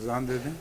اذان دے دیں.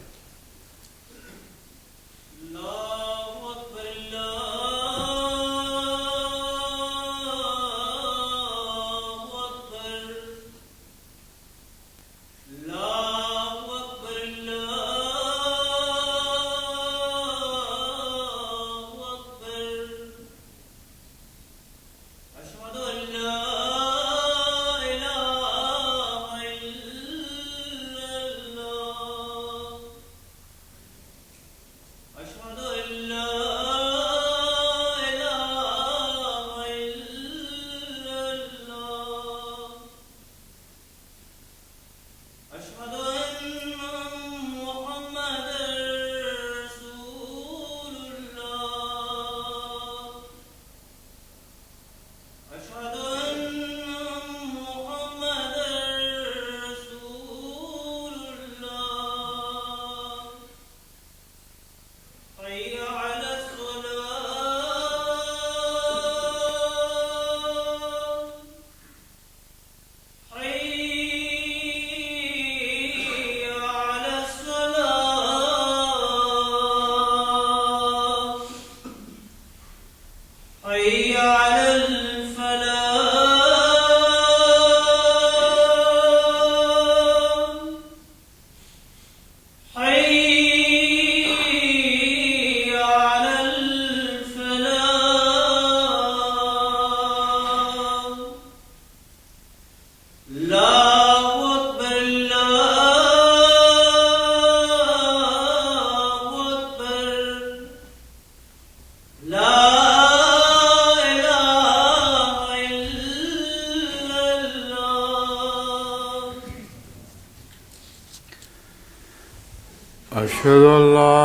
أشهد أن لا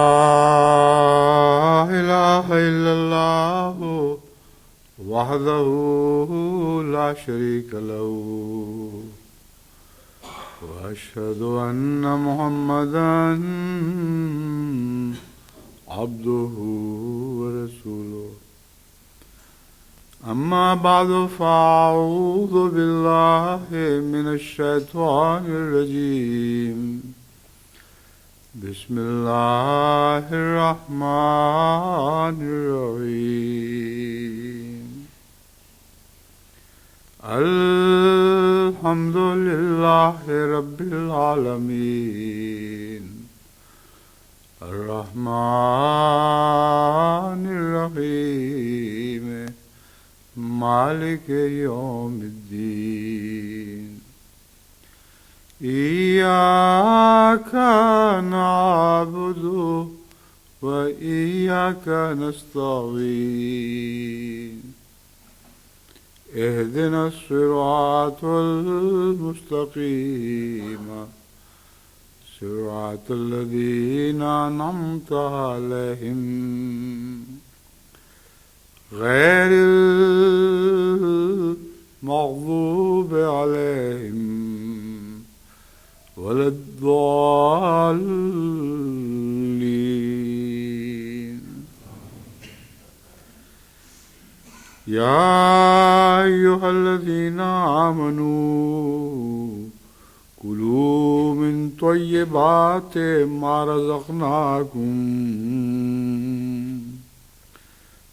إله إلا الله وحده لا شريك له وأشهد أن محمدا عبده ورسوله أما بعد فأعوذ بالله من الشيطان الرجيم بسم الله الرحمن الرحيم الحمد لله رب العالمين الرحمن الرحيم مالك يوم الدين إياك نعبد وإياك نستعين اهدنا الصراط المستقيم صراط الذين أنعمت عليهم غير المغضوب عليهم ولا الضالين. يا أيها الذين آمنوا كلوا من طيبات ما رزقناكم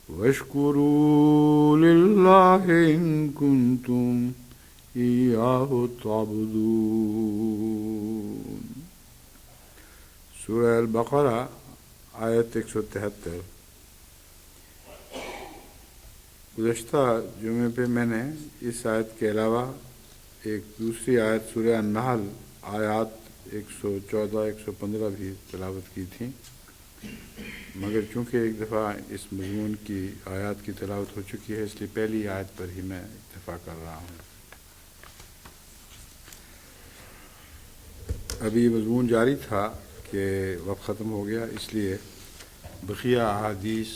واشكروا لله إن كنتم إياه تعبدون. سورہ البقرہ آیت 173. گزشتہ جمعے پہ میں نے اس آیت کے علاوہ ایک دوسری آیت سورہ النحل آیات 114 115 بھی تلاوت کی تھی، مگر چونکہ ایک دفعہ اس مضمون کی آیات کی تلاوت ہو چکی ہے، اس لیے پہلی آیت پر ہی میں اکتفا کر رہا ہوں. ابھی مضمون جاری تھا کہ وقت ختم ہو گیا، اس لیے بقیہ احادیث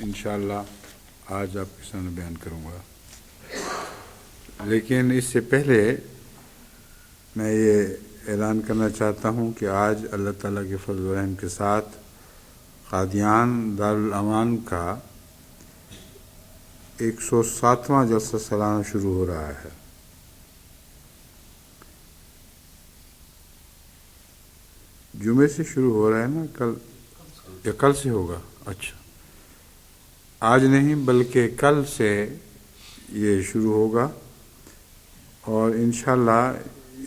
انشاءاللہ آج آپ کے سامنے بیان کروں گا. لیکن اس سے پہلے میں یہ اعلان کرنا چاہتا ہوں کہ آج اللہ تعالیٰ کے فضل و رحم کے ساتھ قادیان دارالامان کا 107واں جلسہ سالانہ شروع ہو رہا ہے. جمعے سے شروع ہو رہا ہے نا؟ کل یا کل سے ہوگا؟ اچھا، آج نہیں بلکہ کل سے یہ شروع ہوگا، اور انشاءاللہ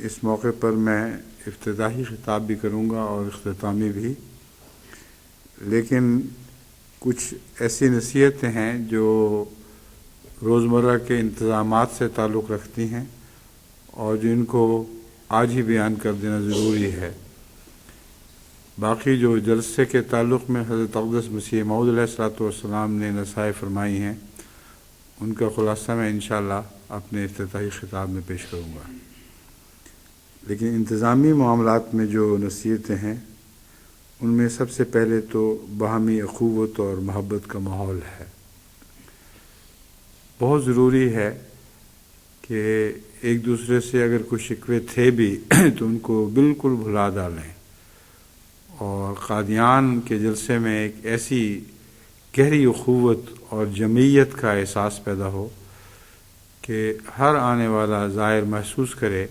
اس موقع پر میں افتتاحی خطاب بھی کروں گا اور اختتامی بھی، لیکن کچھ ایسی نصیحتیں ہیں جو روزمرہ کے انتظامات سے تعلق رکھتی ہیں اور جن کو آج ہی بیان کر دینا ضروری ہے۔ باقی جو جلسے کے تعلق میں حضرت اقدس مسیح موعود علیہ الصلوۃ والسلام نے نصائح فرمائی ہیں، ان کا خلاصہ میں انشاءاللہ اپنے افتتاحی خطاب میں پیش کروں گا، لیکن انتظامی معاملات میں جو نصیحتیں ہیں ان میں سب سے پہلے تو باہمی اخوت اور محبت کا ماحول ہے۔ بہت ضروری ہے کہ ایک دوسرے سے اگر کوئی شکوے تھے بھی تو ان کو بالکل بھلا ڈالیں، اور قادیان کے جلسے میں ایک ایسی گہری اخوت اور جمعیت کا احساس پیدا ہو کہ ہر آنے والا زائر محسوس کرے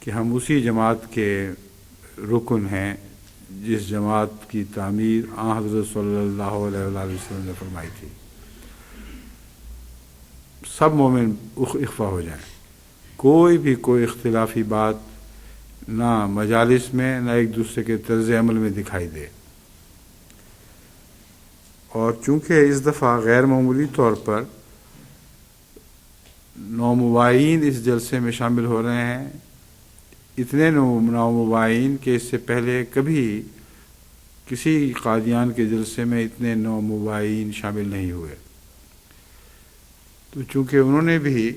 کہ ہم اسی جماعت کے رکن ہیں جس جماعت کی تعمیر حضرت صلی اللہ علیہ وآلہ وسلم نے فرمائی تھی۔ سب مومن اخوا ہو جائیں، کوئی اختلافی بات نہ مجالس میں نہ ایک دوسرے کے طرز عمل میں دکھائی دے۔ اور چونکہ اس دفعہ غیر معمولی طور پر نومبائین اس جلسے میں شامل ہو رہے ہیں، اتنے نومبائین کہ اس سے پہلے کبھی کسی قادیان کے جلسے میں اتنے نومبائین شامل نہیں ہوئے، تو چونکہ انہوں نے بھی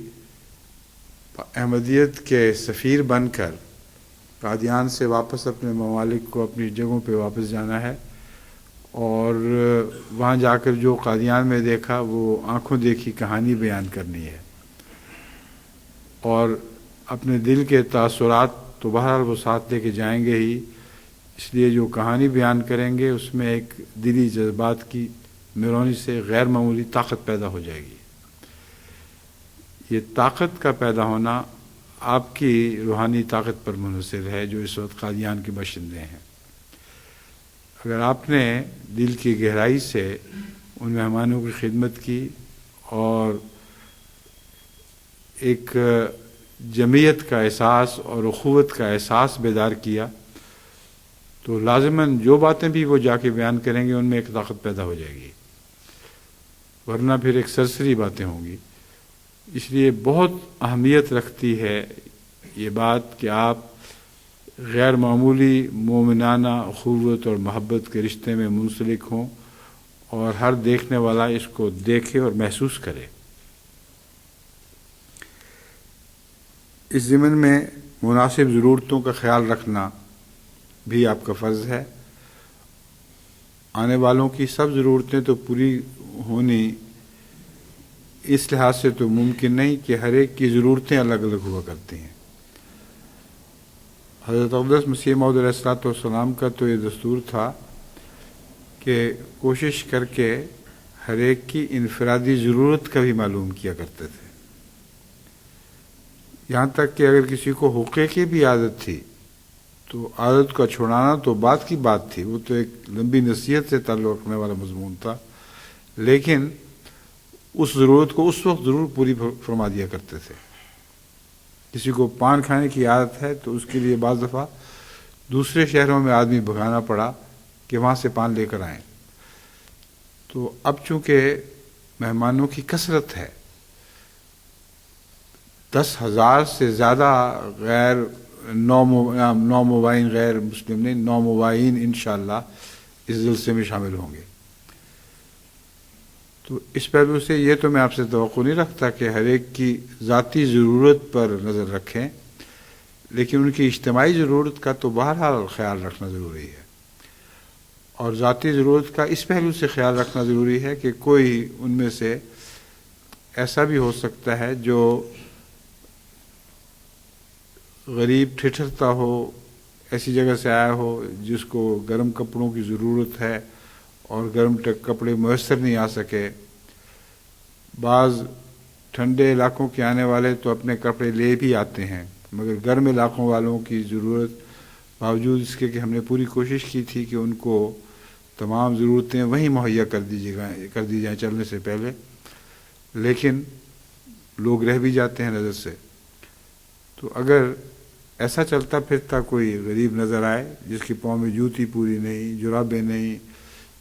احمدیت کے سفیر بن کر قادیان سے واپس اپنے ممالک کو اپنی جگہوں پہ واپس جانا ہے، اور وہاں جا کر جو قادیان میں دیکھا وہ آنکھوں دیکھی کہانی بیان کرنی ہے، اور اپنے دل کے تاثرات تو بہرحال وہ ساتھ لے کے جائیں گے ہی، اس لیے جو کہانی بیان کریں گے اس میں ایک دلی جذبات کی میرونی سے غیر معمولی طاقت پیدا ہو جائے گی۔ یہ طاقت کا پیدا ہونا آپ کی روحانی طاقت پر منحصر ہے جو اس وقت قادیان کے باشندے ہیں۔ اگر آپ نے دل کی گہرائی سے ان مہمانوں کی خدمت کی اور ایک جمعیت کا احساس اور اخوت کا احساس بیدار کیا، تو لازماً جو باتیں بھی وہ جا کے بیان کریں گے ان میں ایک طاقت پیدا ہو جائے گی، ورنہ پھر ایک سرسری باتیں ہوں گی۔ اس لیے بہت اہمیت رکھتی ہے یہ بات کہ آپ غیر معمولی مومنانہ اخوت اور محبت کے رشتے میں منسلک ہوں، اور ہر دیکھنے والا اس کو دیکھے اور محسوس کرے۔ اس ضمن میں مناسب ضرورتوں کا خیال رکھنا بھی آپ کا فرض ہے۔ آنے والوں کی سب ضرورتیں تو پوری ہونی اس لحاظ سے تو ممکن نہیں کہ ہر ایک کی ضرورتیں الگ الگ ہوا کرتی ہیں۔ حضرت اقدس مسیح موعود علیہ الصلوۃ والسلام کا تو یہ دستور تھا کہ کوشش کر کے ہر ایک کی انفرادی ضرورت کا بھی معلوم کیا کرتے تھے، یہاں تک کہ اگر کسی کو حقے کی بھی عادت تھی تو عادت کا چھڑانا تو بات کی بات تھی، وہ تو ایک لمبی نصیحت سے تعلق رکھنے والا مضمون تھا، لیکن اس ضرورت کو اس وقت ضرور پوری فرما دیا کرتے تھے۔ کسی کو پان کھانے کی عادت ہے تو اس کے لیے بعض دفعہ دوسرے شہروں میں آدمی بھگانا پڑا کہ وہاں سے پان لے کر آئیں۔ تو اب چونکہ مہمانوں کی کثرت ہے، 10,000 سے زیادہ غیر نومبائین غیر مسلم نہیں، نومبائین انشاءاللہ اس جلسے میں شامل ہوں گے۔ تو اس پہلو سے یہ تو میں آپ سے توقع نہیں رکھتا کہ ہر ایک کی ذاتی ضرورت پر نظر رکھیں، لیکن ان کی اجتماعی ضرورت کا تو بہرحال خیال رکھنا ضروری ہے، اور ذاتی ضرورت کا اس پہلو سے خیال رکھنا ضروری ہے کہ کوئی ان میں سے ایسا بھی ہو سکتا ہے جو غریب ٹھٹھرتا ہو، ایسی جگہ سے آیا ہو جس کو گرم کپڑوں کی ضرورت ہے اور گرم کپڑے میسر نہیں آ سکے۔ بعض ٹھنڈے علاقوں کے آنے والے تو اپنے کپڑے لے بھی آتے ہیں، مگر گرم علاقوں والوں کی ضرورت باوجود اس کے کہ ہم نے پوری کوشش کی تھی کہ ان کو تمام ضرورتیں وہیں مہیا کر دی جائیں چلنے سے پہلے، لیکن لوگ رہ بھی جاتے ہیں نظر سے۔ تو اگر ایسا چلتا پھرتا کوئی غریب نظر آئے جس کے پاؤں میں جوتی پوری نہیں، جرابیں نہیں،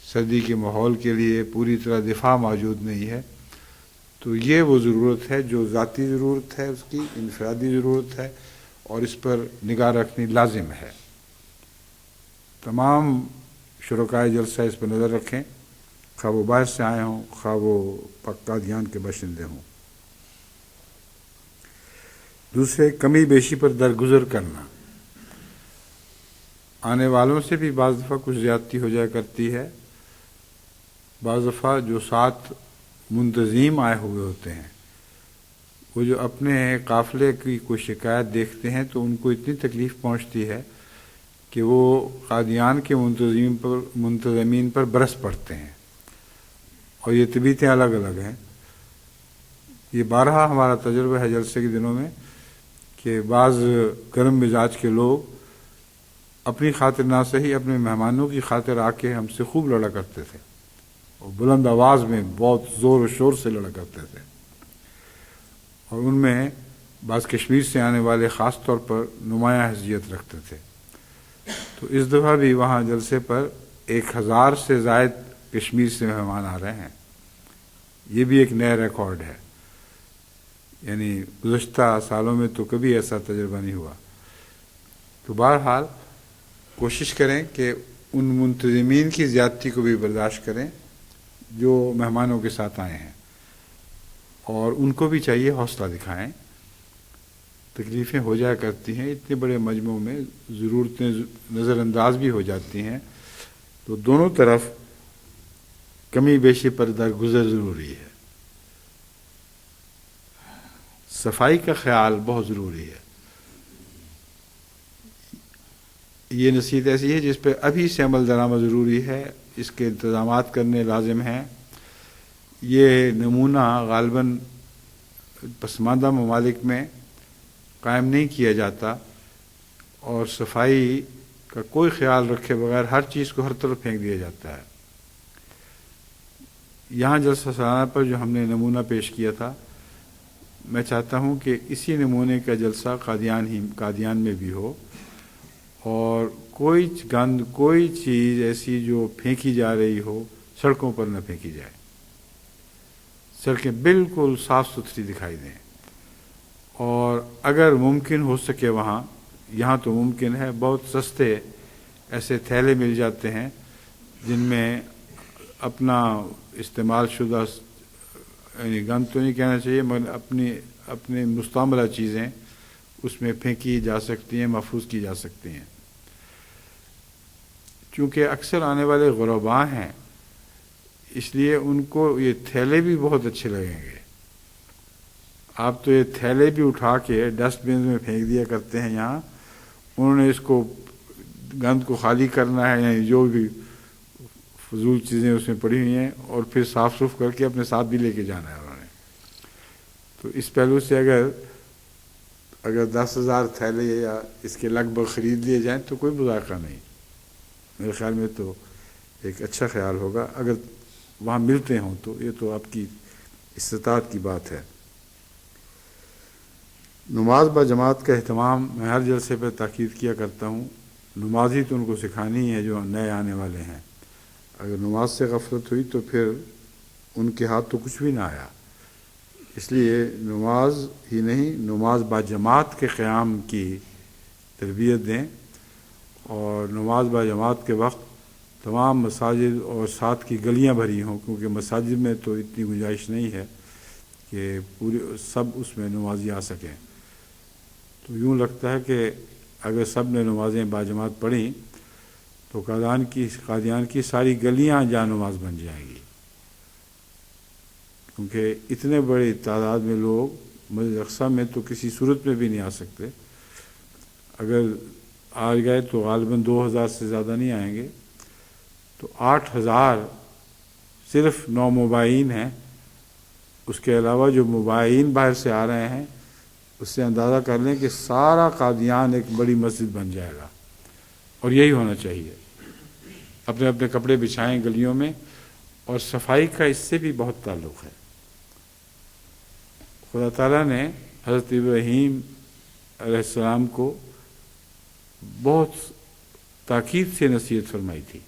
سردی کے ماحول کے لیے پوری طرح دفاع موجود نہیں ہے، تو یہ وہ ضرورت ہے جو ذاتی ضرورت ہے، اس کی انفرادی ضرورت ہے، اور اس پر نگاہ رکھنی لازم ہے۔ تمام شرکائے جلسہ اس پر نظر رکھیں، خواہ وہ باہر سے آئے ہوں، خواہ وہ قادیان کے باشندے ہوں۔ دوسرے، کمی بیشی پر درگزر کرنا۔ آنے والوں سے بھی بعض دفعہ کچھ زیادتی ہو جایا کرتی ہے۔ بعض دفعہ جو ساتھ منتظم آئے ہوئے ہوتے ہیں، وہ جو اپنے قافلے کی کوئی شکایت دیکھتے ہیں تو ان کو اتنی تکلیف پہنچتی ہے کہ وہ قادیان کے منتظمین پر برس پڑتے ہیں، اور یہ طبیعتیں الگ الگ ہیں۔ یہ بارہا ہمارا تجربہ ہے جلسے کے دنوں میں کہ بعض گرم مزاج کے لوگ اپنی خاطر نہ صحیح اپنے مہمانوں کی خاطر آ کے ہم سے خوب لڑا کرتے تھے، اور بلند آواز میں بہت زور و شور سے لڑا کرتے تھے، اور ان میں بعض کشمیر سے آنے والے خاص طور پر نمایاں حیثیت رکھتے تھے۔ تو اس دفعہ بھی وہاں جلسے پر 1000 سے زائد کشمیر سے مہمان آ رہے ہیں۔ یہ بھی ایک نیا ریکارڈ ہے، یعنی گزشتہ سالوں میں تو کبھی ایسا تجربہ نہیں ہوا۔ تو بہرحال کوشش کریں کہ ان منتظمین کی زیادتی کو بھی برداشت کریں جو مہمانوں کے ساتھ آئے ہیں، اور ان کو بھی چاہیے حوصلہ دکھائیں۔ تکلیفیں ہو جایا کرتی ہیں، اتنے بڑے مجموع میں ضرورتیں نظر انداز بھی ہو جاتی ہیں، تو دونوں طرف کمی بیشی پر درگزر ضروری ہے۔ صفائی کا خیال بہت ضروری ہے۔ یہ نصیحت ایسی ہے جس پہ ابھی سے عمل درآمد ضروری ہے، اس کے انتظامات کرنے لازم ہیں۔ یہ نمونہ غالباً پسماندہ ممالک میں قائم نہیں کیا جاتا، اور صفائی کا کوئی خیال رکھے بغیر ہر چیز کو ہر طرف پھینک دیا جاتا ہے۔ یہاں جلسہ سالانہ پر جو ہم نے نمونہ پیش کیا تھا، میں چاہتا ہوں کہ اسی نمونے کا جلسہ قادیان میں بھی ہو، اور کوئی گند، کوئی چیز ایسی جو پھینکی جا رہی ہو سڑکوں پر نہ پھینکی جائے۔ سڑکیں بالکل صاف ستھری دکھائی دیں، اور اگر ممکن ہو سکے وہاں، یہاں تو ممکن ہے، بہت سستے ایسے تھیلے مل جاتے ہیں جن میں اپنا استعمال شدہ، یعنی گند تو نہیں کہنا چاہیے، مگر اپنی مستعملہ چیزیں اس میں پھینکی جا سکتی ہیں، محفوظ کی جا سکتی ہیں۔ چونکہ اکثر آنے والے غرباء ہیں، اس لیے ان کو یہ تھیلے بھی بہت اچھے لگیں گے۔ آپ تو یہ تھیلے بھی اٹھا کے ڈسٹ بن میں پھینک دیا کرتے ہیں یہاں، انہوں نے اس کو گند کو خالی کرنا ہے، یعنی جو بھی فضول چیزیں اس میں پڑی ہوئی ہیں، اور پھر صاف صف کر کے اپنے ساتھ بھی لے کے جانا ہے انہوں نے۔ تو اس پہلو سے اگر 10,000 تھیلے یا اس کے لگ بھگ خرید لیے جائیں تو کوئی مذاکرہ نہیں، میرے خیال میں تو ایک اچھا خیال ہوگا اگر وہاں ملتے ہوں تو۔ یہ تو آپ کی استطاعت کی بات ہے۔ نماز با جماعت کا اہتمام میں ہر جلسے پہ تاکید کیا کرتا ہوں۔ نماز ہی تو ان کو سکھانی ہے جو نئے آنے والے ہیں۔ اگر نماز سے غفلت ہوئی تو پھر ان کے ہاتھ تو کچھ بھی نہ آیا۔ اس لیے نماز ہی نہیں، نماز با جماعت کے قیام کی تربیت دیں، اور نماز با جماعت کے وقت تمام مساجد اور ساتھ کی گلیاں بھری ہوں، کیونکہ مساجد میں تو اتنی گنجائش نہیں ہے کہ پوری سب اس میں نمازی آ سکیں۔ تو یوں لگتا ہے کہ اگر سب نے نمازیں با جماعت پڑھیں تو قادیان کی ساری گلیاں جا نماز بن جائیں گی، کیونکہ اتنے بڑی تعداد میں لوگ مسجد اقصیٰ میں تو کسی صورت میں بھی نہیں آ سکتے۔ اگر آ گئے تو غالباً 2,000 سے زیادہ نہیں آئیں گے، تو 8,000 صرف نومبائین ہیں۔ اس کے علاوہ جو مبائین باہر سے آ رہے ہیں، اس سے اندازہ کر لیں کہ سارا قادیان ایک بڑی مسجد بن جائے گا۔ اور یہی ہونا چاہیے. اپنے اپنے کپڑے بچھائیں گلیوں میں. اور صفائی کا اس سے بھی بہت تعلق ہے. خدا تعالیٰ نے حضرت ابراہیم علیہ السلام کو بہت تاکید سے نصیحت فرمائی تھی،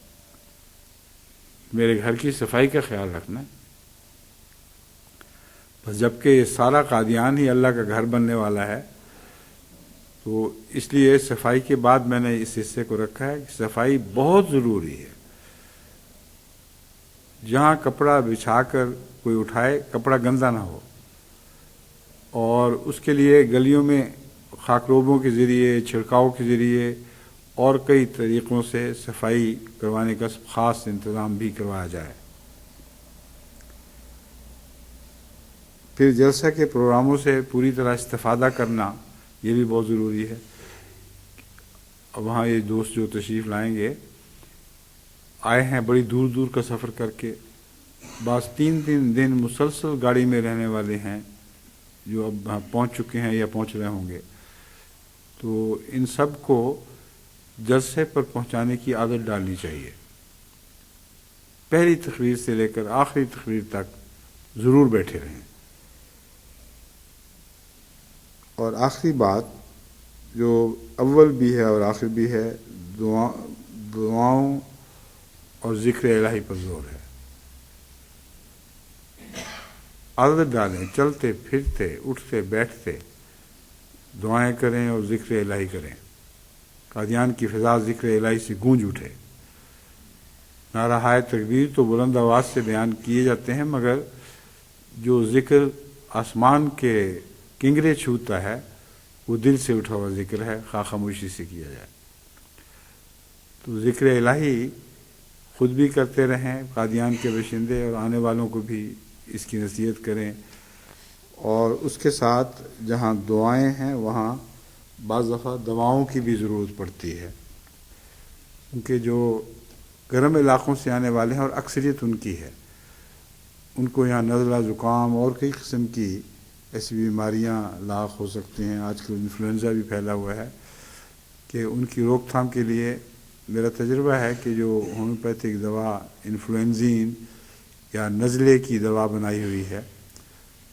میرے گھر کی صفائی کا خیال رکھنا. بس جبکہ یہ سارا قادیان ہی اللہ کا گھر بننے والا ہے، تو اس لیے صفائی کے بعد میں نے اس حصے کو رکھا ہے کہ صفائی بہت ضروری ہے. جہاں کپڑا بچھا کر کوئی اٹھائے کپڑا گندا نہ ہو، اور اس کے لیے گلیوں میں خاکروبوں کے ذریعے، چھڑکاؤ کے ذریعے اور کئی طریقوں سے صفائی کروانے کا خاص انتظام بھی کروایا جائے. پھر جلسہ کے پروگراموں سے پوری طرح استفادہ کرنا یہ بھی بہت ضروری ہے. وہاں یہ دوست جو تشریف لائیں گے آئے ہیں بڑی دور دور کا سفر کر کے، بعض 3 دن مسلسل گاڑی میں رہنے والے ہیں جو اب پہنچ چکے ہیں یا پہنچ رہے ہوں گے. تو ان سب کو جلسے پر پہنچانے کی عادت ڈالنی چاہیے. پہلی تقریر سے لے کر آخری تقریر تک ضرور بیٹھے رہیں. اور آخری بات جو اول بھی ہے اور آخر بھی ہے، دعاؤں اور ذکر الہی پر زور ہے. عادت ڈالیں، چلتے پھرتے اٹھتے بیٹھتے دعائیں کریں اور ذکر الہی کریں. قادیان کی فضا ذکر الہی سے گونج اٹھے. نعرہ تکبیر تو بلند آواز سے بیان کیے جاتے ہیں، مگر جو ذکر آسمان کے کنگرے چھوتا ہے وہ دل سے اٹھا ہوا ذکر ہے، خاموشی سے کیا جائے. تو ذکر الہی خود بھی کرتے رہیں، قادیان کے باشندے اور آنے والوں کو بھی اس کی نصیحت کریں. اور اس کے ساتھ جہاں دعائیں ہیں وہاں بعض دفعہ دواؤں کی بھی ضرورت پڑتی ہے، کیونکہ جو گرم علاقوں سے آنے والے ہیں اور اکثریت ان کی ہے، ان کو یہاں نزلہ، زکام اور کئی قسم کی ایسی بیماریاں لاحق ہو سکتی ہیں. آج کل انفلوئنزا بھی پھیلا ہوا ہے کہ ان کی روک تھام کے لیے میرا تجربہ ہے کہ جو ہومیوپیتھک دوا انفلوئنزین یا نزلے کی دوا بنائی ہوئی ہے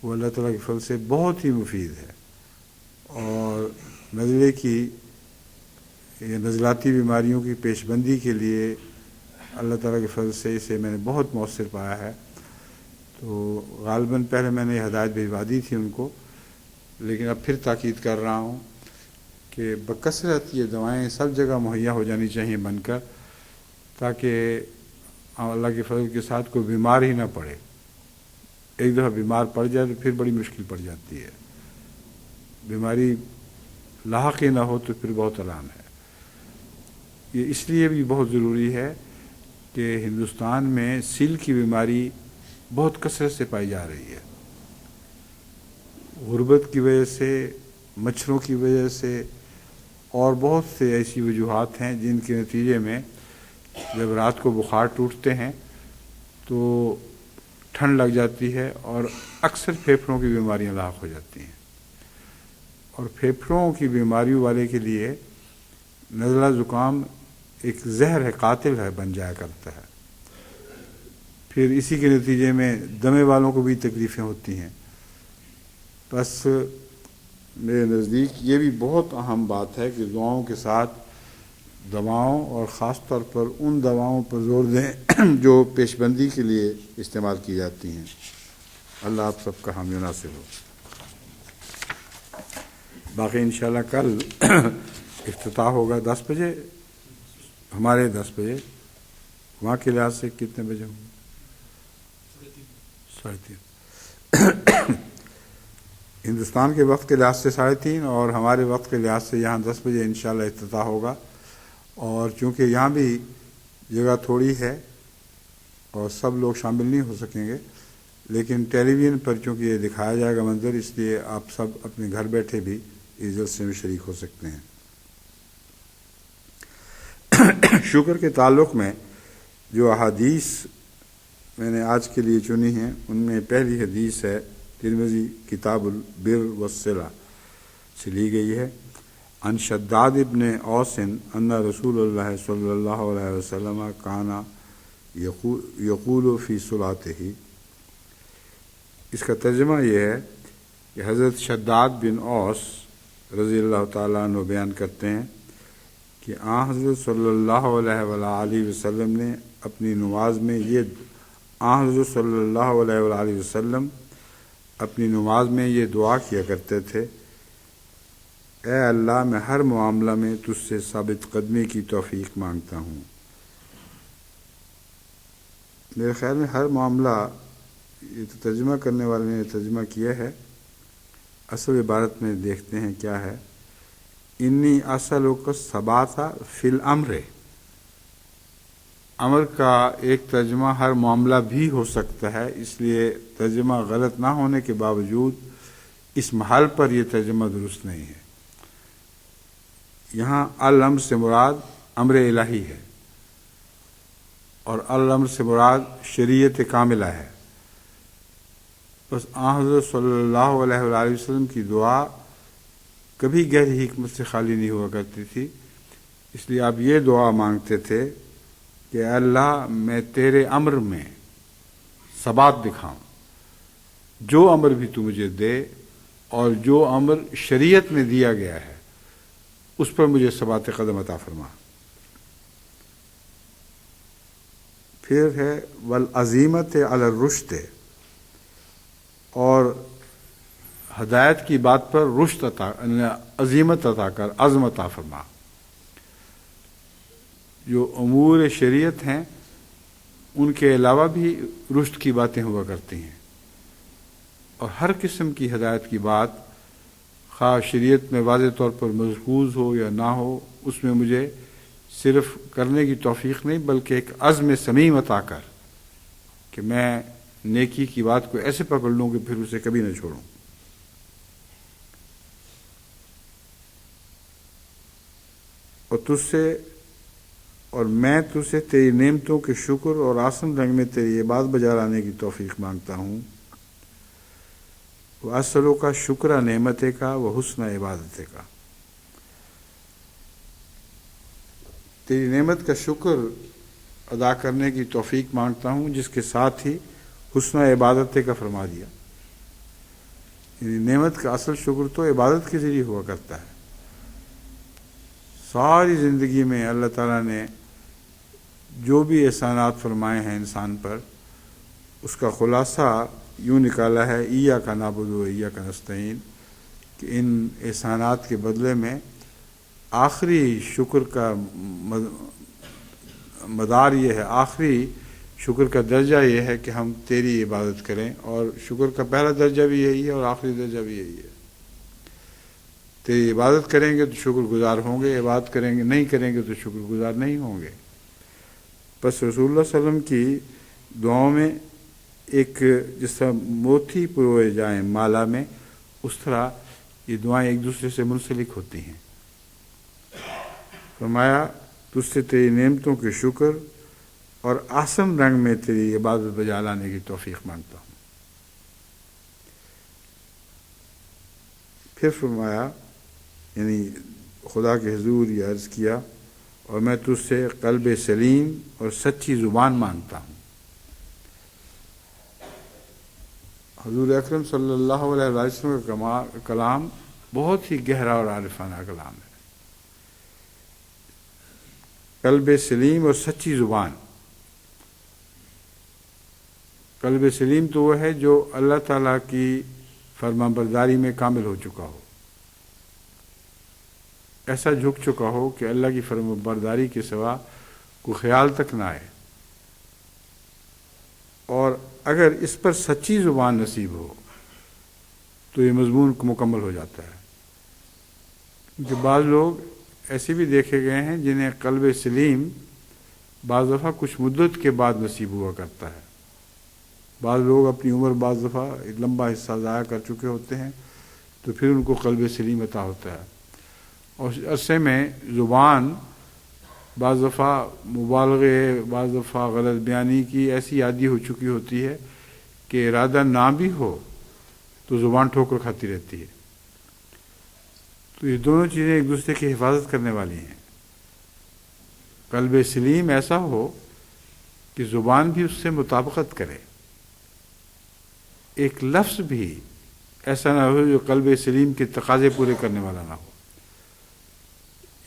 وہ اللہ تعالیٰ کے فضل سے بہت ہی مفید ہے. اور نزلے کی یا نزلاتی بیماریوں کی پیش بندی کے لیے اللہ تعالیٰ کے فضل سے اسے میں نے بہت مؤثر پایا ہے. تو غالباً پہلے میں نے یہ ہدایت بھیجوا دی تھی ان کو، لیکن اب پھر تاکید کر رہا ہوں کہ بکثرت یہ دوائیں سب جگہ مہیا ہو جانی چاہیے بن کر، تاکہ اللہ کے فضل کے ساتھ کوئی بیمار ہی نہ پڑے. ایک دفعہ بیمار پڑ جائے تو پھر بڑی مشکل پڑ جاتی ہے. بیماری لاحق ہی نہ ہو تو پھر بہت آرام ہے. یہ اس لیے بھی بہت ضروری ہے کہ ہندوستان میں سیل کی بیماری بہت کثرت سے پائی جا رہی ہے. غربت کی وجہ سے، مچھروں کی وجہ سے اور بہت سے ایسی وجوہات ہیں جن کے نتیجے میں جب رات کو بخار ٹوٹتے ہیں تو ٹھنڈ لگ جاتی ہے اور اکثر پھیپھڑوں کی بیماریاں لاحق ہو جاتی ہیں. اور پھیپھڑوں کی بیماریوں والے کے لیے نزلہ زکام ایک زہر ہے، قاتل ہے، بن جایا کرتا ہے. پھر اسی کے نتیجے میں دمے والوں کو بھی تکلیفیں ہوتی ہیں. بس میرے نزدیک یہ بھی بہت اہم بات ہے کہ دعاؤں کے ساتھ دواؤں اور خاص طور پر ان دواؤں پر زور دیں جو پیش بندی کے لیے استعمال کی جاتی ہیں. اللہ آپ سب کا حامی و ناصر ہو. باقی انشاءاللہ کل افتتاح ہوگا 10 بجے، ہمارے 10 بجے. وہاں کے لحاظ سے کتنے بجے ہوں گے؟ 3:30. ہندوستان کے وقت کے لحاظ سے 3:30 اور ہمارے وقت کے لحاظ سے یہاں 10 بجے انشاءاللہ افتتاح ہوگا. اور چونکہ یہاں بھی جگہ تھوڑی ہے اور سب لوگ شامل نہیں ہو سکیں گے، لیکن ٹیلی ویژن پر چونکہ یہ دکھایا جائے گا منظر، اس لیے آپ سب اپنے گھر بیٹھے بھی اس جلسے میں شریک ہو سکتے ہیں. شکر کے تعلق میں جو احادیث میں نے آج کے لیے چنی ہیں ان میں پہلی حدیث ہے ترمذی کتاب البر والصلہ سے لی گئی ہے. عن شداد ابن اوس ان رسول اللہ صلی اللہ علیہ وسلم کان یقول فی صلاتہ. اس کا ترجمہ یہ ہے کہ حضرت شداد بن اوس رضی اللہ تعالیٰ عنہ بیان کرتے ہیں کہ حضرت صلی اللہ علیہ وآلہ وسلم نے اپنی نماز میں حضرت صلی اللہ علیہ وآلہ وسلم اپنی نماز میں یہ دعا کیا کرتے تھے: اے اللہ، میں ہر معاملہ میں تجھ سے ثابت قدمی کی توفیق مانگتا ہوں. میرے خیال میں ہر معاملہ، یہ تو ترجمہ کرنے والے نے ترجمہ کیا ہے، اصل عبارت میں دیکھتے ہیں کیا ہے. انی اسألک الثبات فی الامر. امر کا ایک ترجمہ ہر معاملہ بھی ہو سکتا ہے، اس لیے ترجمہ غلط نہ ہونے کے باوجود اس محل پر یہ ترجمہ درست نہیں ہے. یہاں الامر سے مراد امر الہی ہے اور الامر سے مراد شریعت کاملہ ہے. بس حضرت صلی اللہ علیہ وآلہ وسلم کی دعا کبھی گہری حکمت سے خالی نہیں ہوا کرتی تھی، اس لیے آپ یہ دعا مانگتے تھے کہ اے اللہ، میں تیرے امر میں ثبات دکھاؤں، جو امر بھی تو مجھے دے اور جو امر شریعت میں دیا گیا ہے اس پر مجھے ثبات قدم عطا فرما. پھر ہے والعزیمت علی الرشد، اور ہدایت کی بات پر رشد عطا، عزیمت عطا کر، عزم عطا فرما. جو امور شریعت ہیں ان کے علاوہ بھی رشد کی باتیں ہوا کرتی ہیں، اور ہر قسم کی ہدایت کی بات، خواہ شریعت میں واضح طور پر مذکور ہو یا نہ ہو، اس میں مجھے صرف کرنے کی توفیق نہیں بلکہ ایک عزم صمیم عطا کر کہ میں نیکی کی بات کو ایسے پکڑ لوں کہ پھر اسے کبھی نہ چھوڑوں. اور میں تجھ سے تیری نعمتوں کے شکر اور آسن رنگ میں تیری عبادت بجا لانے کی توفیق مانگتا ہوں. وَأَسْأَلُكَ کا شکر نعمت کا و حسن عبادت کا. تیری نعمت کا شکر ادا کرنے کی توفیق مانگتا ہوں، جس کے ساتھ ہی حسن عبادت کا فرما دیا. یعنی نعمت کا اصل شکر تو عبادت کے ذریعے ہوا کرتا ہے. ساری زندگی میں اللہ تعالیٰ نے جو بھی احسانات فرمائے ہیں انسان پر، اس کا خلاصہ یوں نکالا ہے: ایاک نعبد و ایاک نستعین، کہ ان احسانات کے بدلے میں آخری شکر کا مدار یہ ہے، آخری شکر کا درجہ یہ ہے کہ ہم تیری عبادت کریں، اور شکر کا پہلا درجہ بھی یہی ہے اور آخری درجہ بھی یہی ہے. تیری عبادت کریں گے تو شکر گزار ہوں گے، عبادت کریں گے نہیں کریں گے تو شکر گزار نہیں ہوں گے. بس رسول اللہ صلی اللہ علیہ وسلم کی دعاؤں میں ایک جس طرح موتی پروئے جائیں مالا میں، اس طرح یہ دعائیں ایک دوسرے سے منسلک ہوتی ہیں. فرمایا تجھ سے تیری نعمتوں کے شکر اور آسن رنگ میں تیری عبادت بجا لانے کی توفیق مانگتا ہوں. پھر فرمایا، یعنی خدا کے حضور یہ عرض کیا، اور میں تجھ سے قلب سلیم اور سچی زبان مانگتا ہوں. حضور اکرم صلی اللہ علیہ وسلم کا کلام بہت ہی گہرا اور عارفانہ کلام ہے. قلب سلیم اور سچی زبان. قلب سلیم تو وہ ہے جو اللہ تعالیٰ کی فرما برداری میں کامل ہو چکا ہو، ایسا جھک چکا ہو کہ اللہ کی فرما برداری کے سوا کوئی خیال تک نہ آئے. اور اگر اس پر سچی زبان نصیب ہو تو یہ مضمون مکمل ہو جاتا ہے. کیونکہ بعض لوگ ایسے بھی دیکھے گئے ہیں جنہیں قلب سلیم بعض دفعہ کچھ مدت کے بعد نصیب ہوا کرتا ہے. بعض لوگ اپنی عمر بعض دفعہ ایک لمبا حصہ ضائع کر چکے ہوتے ہیں تو پھر ان کو قلب سلیم عطا ہوتا ہے. اور اس عرصے میں زبان بعض دفعہ مبالغے، بعض دفعہ غلط بیانی کی ایسی عادی ہو چکی ہوتی ہے کہ ارادہ نہ بھی ہو تو زبان ٹھوکر کھاتی رہتی ہے. تو تو یہ دونوں چیزیں ایک دوسرے کی حفاظت کرنے والی ہیں. قلب سلیم ایسا ہو کہ زبان بھی اس سے مطابقت کرے، ایک لفظ بھی ایسا نہ ہو جو قلب سلیم کے تقاضے پورے کرنے والا نہ ہو،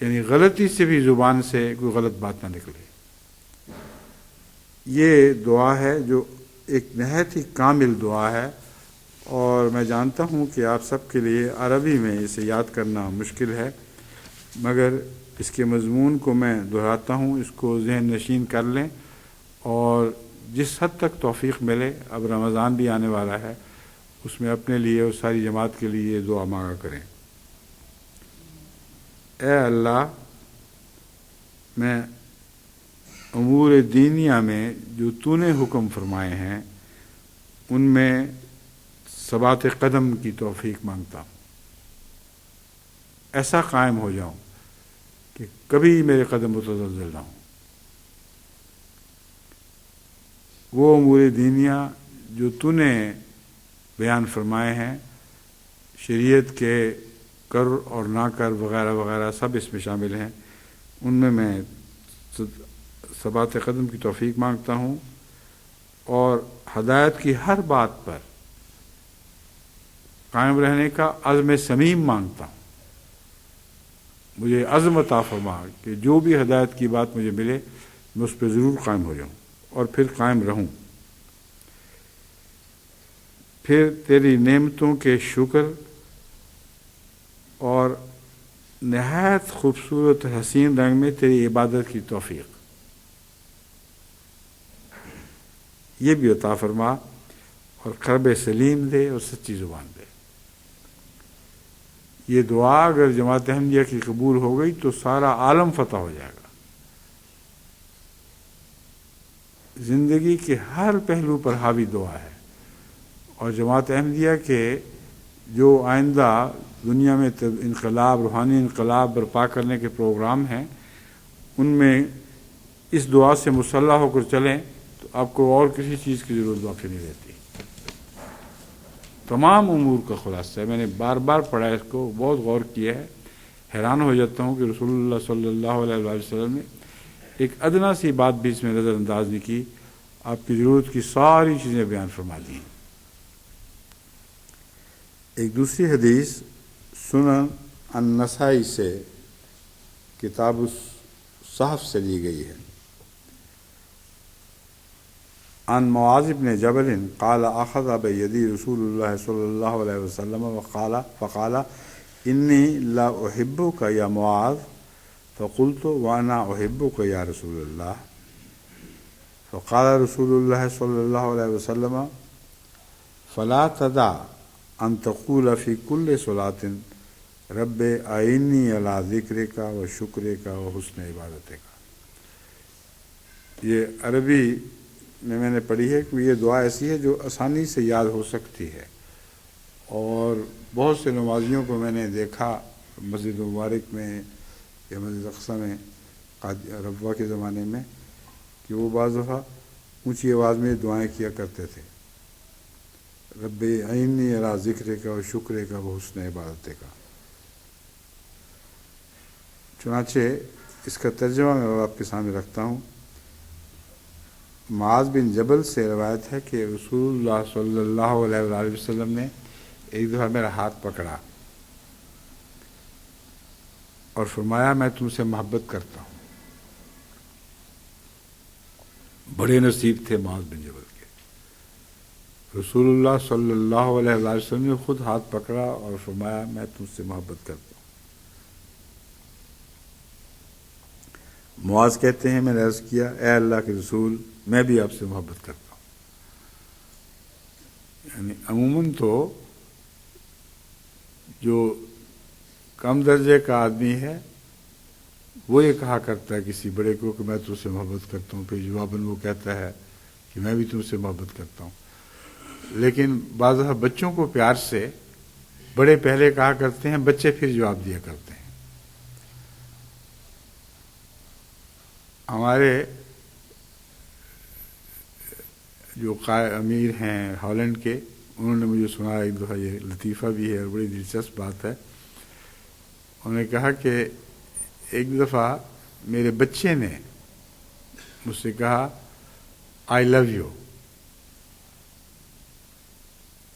یعنی غلطی سے بھی زبان سے کوئی غلط بات نہ نکلے. یہ دعا ہے جو ایک نہایت ہی کامل دعا ہے، اور میں جانتا ہوں کہ آپ سب کے لیے عربی میں اسے یاد کرنا مشکل ہے، مگر اس کے مضمون کو میں دہراتا ہوں، اس کو ذہن نشین کر لیں، اور جس حد تک توفیق ملے، اب رمضان بھی آنے والا ہے، اس میں اپنے لیے اور ساری جماعت کے لیے دعا مانگا کریں. اے اللہ، میں امور دینیہ میں جو تو نے حکم فرمائے ہیں ان میں ثبات قدم کی توفیق مانگتا ہوں. ایسا قائم ہو جاؤں کہ کبھی میرے قدم متزلزل نہ ہوں. وہ امور دینیہ جو تو نے بیان فرمائے ہیں، شریعت کے کر اور نہ کر وغیرہ وغیرہ سب اس میں شامل ہیں، ان میں ثبات قدم کی توفیق مانگتا ہوں، اور ہدایت کی ہر بات پر قائم رہنے کا عزم صمیم مانگتا ہوں. مجھے عزم عطا فرما کہ جو بھی ہدایت کی بات مجھے ملے میں اس پہ ضرور قائم ہو جاؤں اور پھر قائم رہوں. پھر تیری نعمتوں کے شکر اور نہایت خوبصورت حسین رنگ میں تیری عبادت کی توفیق یہ بھی عطا فرما، اور قلب سلیم دے اور سچی زبان دے. یہ دعا اگر جماعت احمدیہ کی قبول ہو گئی تو سارا عالم فتح ہو جائے گا. زندگی کے ہر پہلو پر حاوی دعا ہے، اور جماعت احمدیہ کے جو آئندہ دنیا میں انقلاب، روحانی انقلاب برپا کرنے کے پروگرام ہیں، ان میں اس دعا سے مسلح ہو کر چلیں تو آپ کو اور کسی چیز کی ضرورت باقی نہیں رہتی. تمام امور کا خلاصہ ہے. میں نے بار بار پڑھا اس کو، بہت غور کیا ہے، حیران ہو جاتا ہوں کہ رسول اللہ صلی اللہ علیہ وسلم نے ایک ادنا سی بات بھی اس میں نظر انداز نہیں کی، آپ کی ضرورت کی ساری چیزیں بیان فرما دی. ایک دوسری حدیث سنن النسائی سے کتاب الصحف سے لی گئی ہے. عن معاذ بن جبل قال اخذ بيدي رسول الله صلى الله عليه وسلم فقال اني لا احبك يا معاذ فقلت وانا احبك يا رسول الله. فقال رسول الله صلى الله عليه وسلم فلا تدع ان تقول في كل صلاة رب اعني على ذكرك وشكرك وحسن عبادتك. یہ عربی میں نے پڑھی ہے کہ یہ دعا ایسی ہے جو آسانی سے یاد ہو سکتی ہے، اور بہت سے نمازیوں کو میں نے دیکھا مسجد مبارک میں یا مسجد اقصی میں ربوہ کے زمانے میں کہ وہ بعض دفعہ اونچی آواز میں دعائیں کیا کرتے تھے، رب عینی علی ذکر کا و شکر کا و حسن عبادت کا. چنانچہ اس کا ترجمہ میں آپ کے سامنے رکھتا ہوں. معاذ بن جبل سے روایت ہے کہ رسول اللہ صلی اللہ علیہ وآلہ وسلم نے ایک دفعہ میرا ہاتھ پکڑا اور فرمایا میں تم سے محبت کرتا ہوں. بڑے نصیب تھے معاذ بن جبل کے. رسول اللہ صلی اللہ علیہ وآلہ وسلم نے خود ہاتھ پکڑا اور فرمایا میں تم سے محبت کرتا ہوں. معاذ کہتے ہیں میں نے عرض کیا اے اللہ کے رسول میں بھی آپ سے محبت کرتا ہوں. یعنی عموماً تو جو کم درجے کا آدمی ہے وہ یہ کہا کرتا ہے کسی بڑے کو کہ میں تم سے محبت کرتا ہوں، پھر جواباً وہ کہتا ہے کہ میں بھی تم سے محبت کرتا ہوں. لیکن بعض بچوں کو پیار سے بڑے پہلے کہا کرتے ہیں، بچے پھر جواب دیا کرتے ہیں. ہمارے جو امیر ہیں ہالینڈ کے، انہوں نے مجھے سنا ایک دفعہ، یہ لطیفہ بھی ہے اور بڑی دلچسپ بات ہے انہوں نے کہا کہ ایک دفعہ میرے بچے نے مجھ سے کہا آئی لو یو.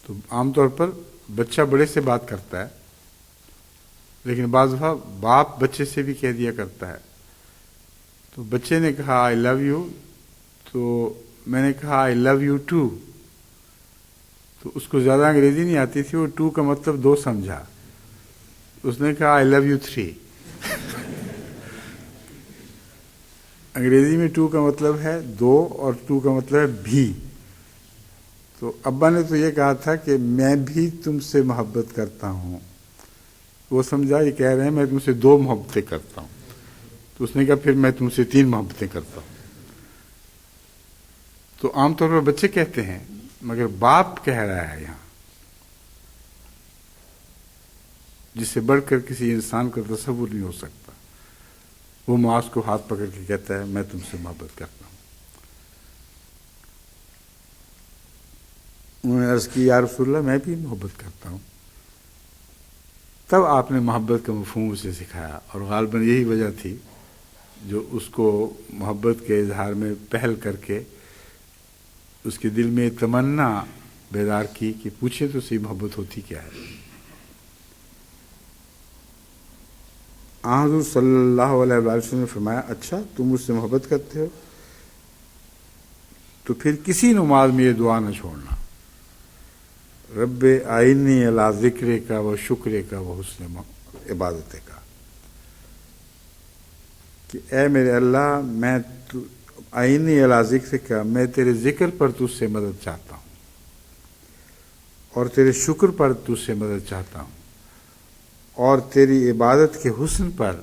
تو عام طور پر بچہ بڑے سے بات کرتا ہے، لیکن بعض دفعہ باپ بچے سے بھی کہہ دیا کرتا ہے. تو بچے نے کہا آئی لو یو، تو میں نے کہا آئی لو یو ٹو. تو اس کو زیادہ انگریزی نہیں آتی تھی، وہ ٹو کا مطلب دو سمجھا. اس نے کہا آئی لو یو تھری. انگریزی میں ٹو کا مطلب ہے دو اور ٹو کا مطلب ہے بھی. تو ابا نے تو یہ کہا تھا کہ میں بھی تم سے محبت کرتا ہوں. وہ سمجھا یہ کہہ رہے ہیں میں تم سے دو محبتیں کرتا ہوں. تو اس نے کہا پھر میں تم سے تین محبتیں کرتا ہوں. تو عام طور پر بچے کہتے ہیں، مگر باپ کہہ رہا ہے یہاں، جس سے بڑھ کر کسی انسان کا تصور نہیں ہو سکتا. وہ معاذ کو ہاتھ پکڑ کے کہتا ہے میں تم سے محبت کرتا ہوں. انہوں نے عرض کی یا رسول اللہ میں بھی محبت کرتا ہوں. تب آپ نے محبت کا مفہوم اسے سکھایا، اور غالباً یہی وجہ تھی جو اس کو محبت کے اظہار میں پہل کر کے اس کے دل میں تمنا بیدار کی کہ پوچھے تو صحیح محبت ہوتی کیا ہے. حضور صلی اللہ علیہ وسلم نے فرمایا اچھا تم مجھ سے محبت کرتے ہو تو پھر کسی نماز میں یہ دعا نہ چھوڑنا، رب آئینی علی ذکر کا و شکر کا و حسن عبادت کا، کہ اے میرے اللہ میں آئینی علی ذکر کا، میں تیرے ذکر پر تجھ سے مدد چاہتا ہوں اور تیرے شکر پر تجھ سے مدد چاہتا ہوں اور تیری عبادت کے حسن پر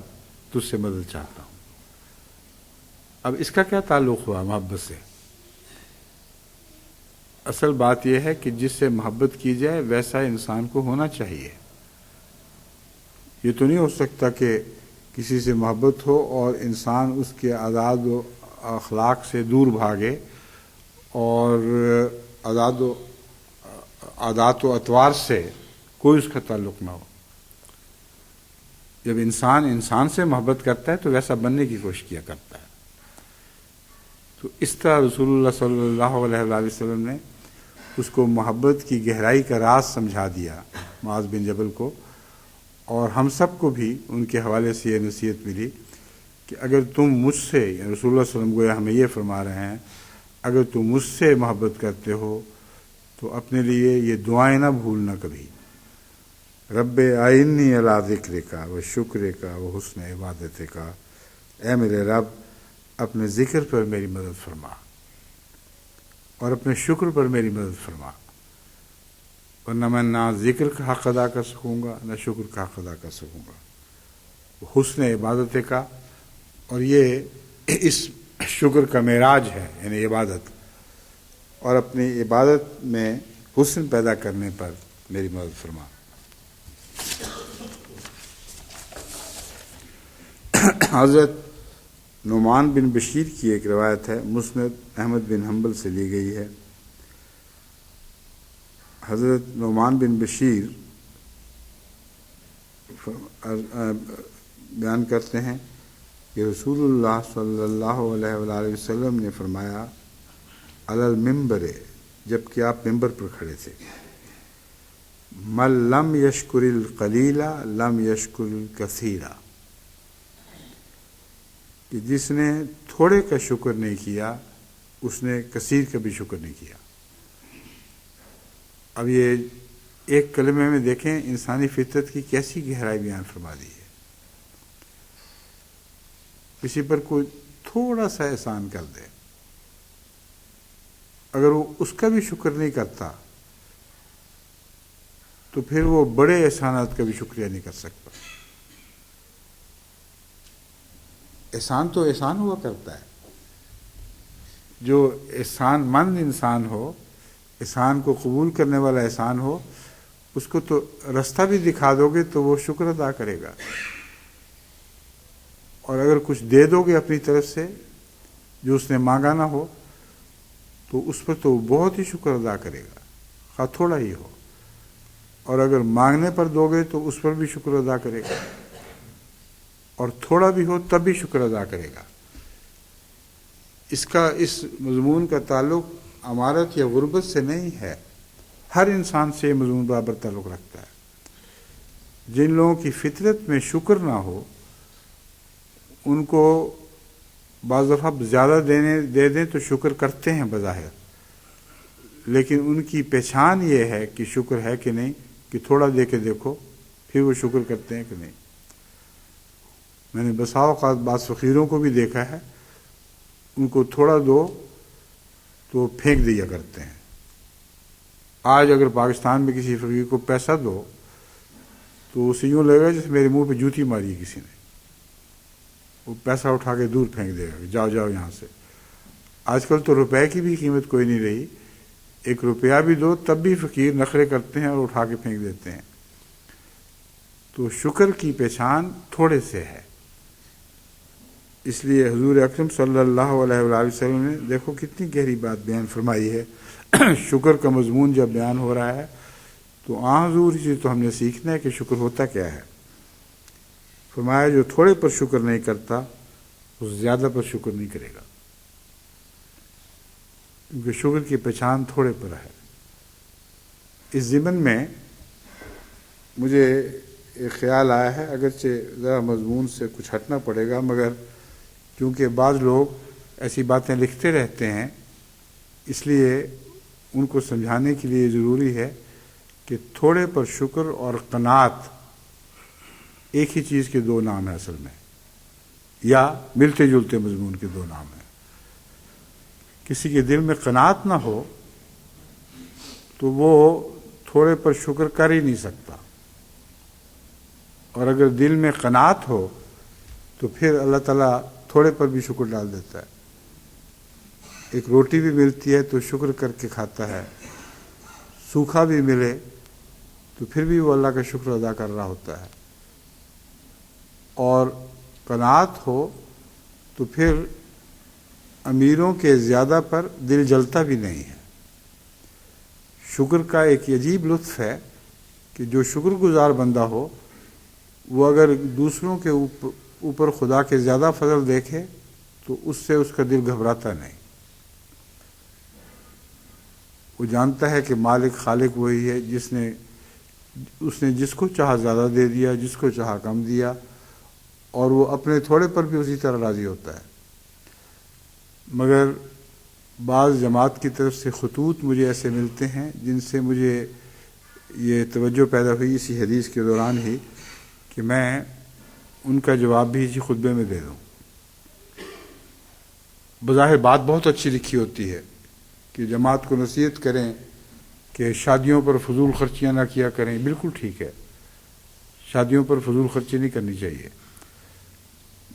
تجھ سے مدد چاہتا ہوں. اب اس کا کیا تعلق ہوا محبت سے؟ اصل بات یہ ہے کہ جس سے محبت کی جائے ویسا انسان کو ہونا چاہیے. یہ تو نہیں ہو سکتا کہ کسی سے محبت ہو اور انسان اس کے عادات و اخلاق سے دور بھاگے اور عادات و اطوار سے کوئی اس کا تعلق نہ ہو. جب انسان سے محبت کرتا ہے تو ویسا بننے کی کوشش کیا کرتا ہے. تو اس طرح رسول اللہ صلی اللہ علیہ وآلہ وسلم نے اس کو محبت کی گہرائی کا راز سمجھا دیا معاذ بن جبل کو، اور ہم سب کو بھی ان کے حوالے سے یہ نصیحت ملی کہ اگر تم مجھ سے، رسول اللہ صلی اللہ علیہ وسلم گویا ہمیں یہ فرما رہے ہیں، اگر تم مجھ سے محبت کرتے ہو تو اپنے لیے یہ دعائیں نہ بھولنا کبھی، رب آئینی علی ذکر کا و شکر کا و حسن عبادت کا، اے میرے رب اپنے ذکر پر میری مدد فرما اور اپنے شکر پر میری مدد فرما، ورنہ میں نہ ذکر کا حق ادا کر سکوں گا نہ شکر کا حق ادا کر سکوں گا. حسن عبادت کا، اور یہ اس شکر کا معراج ہے، یعنی عبادت، اور اپنی عبادت میں حسن پیدا کرنے پر میری مدد فرما. حضرت نعمان بن بشیر کی ایک روایت ہے، مسند احمد بن حنبل سے لی گئی ہے. حضرت نعمان بن بشیر بیان کرتے ہیں کہ رسول اللہ صلی اللہ علیہ وآلہ وسلم نے فرمایا علی المنبر، جب کہ آپ ممبر پر کھڑے تھے، من لم یشکر القلیل لم یشکر الکثیر، کہ جس نے تھوڑے کا شکر نہیں کیا اس نے کثیر کا بھی شکر نہیں کیا. اب یہ ایک کلمے میں دیکھیں انسانی فطرت کی کیسی گہرائی بیان فرما دی ہے. کسی پر کوئی تھوڑا سا احسان کر دے، اگر وہ اس کا بھی شکر نہیں کرتا تو پھر وہ بڑے احسانات کا بھی شکریہ نہیں کر سکتا. احسان تو احسان ہوا کرتا ہے. جو احسان مند انسان ہو، احسان کو قبول کرنے والا احسان ہو، اس کو تو رستہ بھی دکھا دو گے تو وہ شکر ادا کرے گا، اور اگر کچھ دے دو گے اپنی طرف سے جو اس نے مانگا نہ ہو تو اس پر تو بہت ہی شکر ادا کرے گا، خواہ تھوڑا ہی ہو. اور اگر مانگنے پر دو گے تو اس پر بھی شکر ادا کرے گا. اور تھوڑا بھی ہو تب بھی شکر ادا کرے گا۔ اس مضمون کا تعلق امارت یا غربت سے نہیں ہے، ہر انسان سے یہ مضمون برابر تعلق رکھتا ہے۔ جن لوگوں کی فطرت میں شکر نہ ہو ان کو بعض دفعہ زیادہ دے دیں تو شکر کرتے ہیں بظاہر، لیکن ان کی پہچان یہ ہے کہ شکر ہے کہ نہیں، کہ تھوڑا دے کے دیکھو پھر وہ شکر کرتے ہیں کہ نہیں۔ میں نے بسا اوقات بعض فقیروں کو بھی دیکھا ہے، ان کو تھوڑا دو تو پھینک دیا کرتے ہیں۔ آج اگر پاکستان میں کسی فقیر کو پیسہ دو تو اسے یوں لگے گا جیسے میرے منہ پہ جوتی ماری ہے کسی نے، وہ پیسہ اٹھا کے دور پھینک دے گا، جاؤ جاؤ یہاں سے۔ آج کل تو روپے کی بھی قیمت کوئی نہیں رہی، 1 روپیہ بھی دو تب بھی فقیر نخرے کرتے ہیں اور اٹھا کے پھینک دیتے ہیں۔ تو شکر کی پہچان تھوڑے سے ہے، اس لیے حضور اکرم صلی اللہ علیہ وآلہ وسلم نے دیکھو کتنی گہری بات بیان فرمائی ہے۔ شکر کا مضمون جب بیان ہو رہا ہے تو حضور سے تو ہم نے سیکھنا ہے کہ شکر ہوتا کیا ہے۔ فرمایا جو تھوڑے پر شکر نہیں کرتا وہ زیادہ پر شکر نہیں کرے گا، کیونکہ شکر کی پہچان تھوڑے پر ہے۔ اس ضمن میں مجھے ایک خیال آیا ہے، اگرچہ ذرا مضمون سے کچھ ہٹنا پڑے گا، مگر کیونکہ بعض لوگ ایسی باتیں لکھتے رہتے ہیں اس لیے ان کو سمجھانے کے لیے ضروری ہے کہ تھوڑے پر شکر اور قناعت ایک ہی چیز کے 2 نام ہیں اصل میں، یا ملتے جلتے مضمون کے 2 نام ہیں۔ کسی کے دل میں قناعت نہ ہو تو وہ تھوڑے پر شکر کر ہی نہیں سکتا، اور اگر دل میں قناعت ہو تو پھر اللہ تعالیٰ تھوڑے پر بھی شکر ڈال دیتا ہے۔ ایک روٹی بھی ملتی ہے تو شکر کر کے کھاتا ہے، سوکھا بھی ملے تو پھر بھی وہ اللہ کا شکر ادا کر رہا ہوتا ہے، اور قناعت ہو تو پھر امیروں کے زیادہ پر دل جلتا بھی نہیں ہے۔ شکر کا ایک عجیب لطف ہے کہ جو شکر گزار بندہ ہو وہ اگر دوسروں کے اوپر خدا کے زیادہ فضل دیکھے تو اس سے اس کا دل گھبراتا نہیں۔ وہ جانتا ہے کہ مالک خالق وہی ہے اس نے جس کو چاہا زیادہ دے دیا، جس کو چاہا کم دیا، اور وہ اپنے تھوڑے پر بھی اسی طرح راضی ہوتا ہے۔ مگر بعض جماعت کی طرف سے خطوط مجھے ایسے ملتے ہیں جن سے مجھے یہ توجہ پیدا ہوئی اسی حدیث کے دوران ہی کہ میں ان کا جواب بھی اسی خطبے میں دے دوں۔ بظاہر بات بہت اچھی لکھی ہوتی ہے کہ جماعت کو نصیحت کریں کہ شادیوں پر فضول خرچیاں نہ کیا کریں، بالکل ٹھیک ہے، شادیوں پر فضول خرچی نہیں کرنی چاہیے،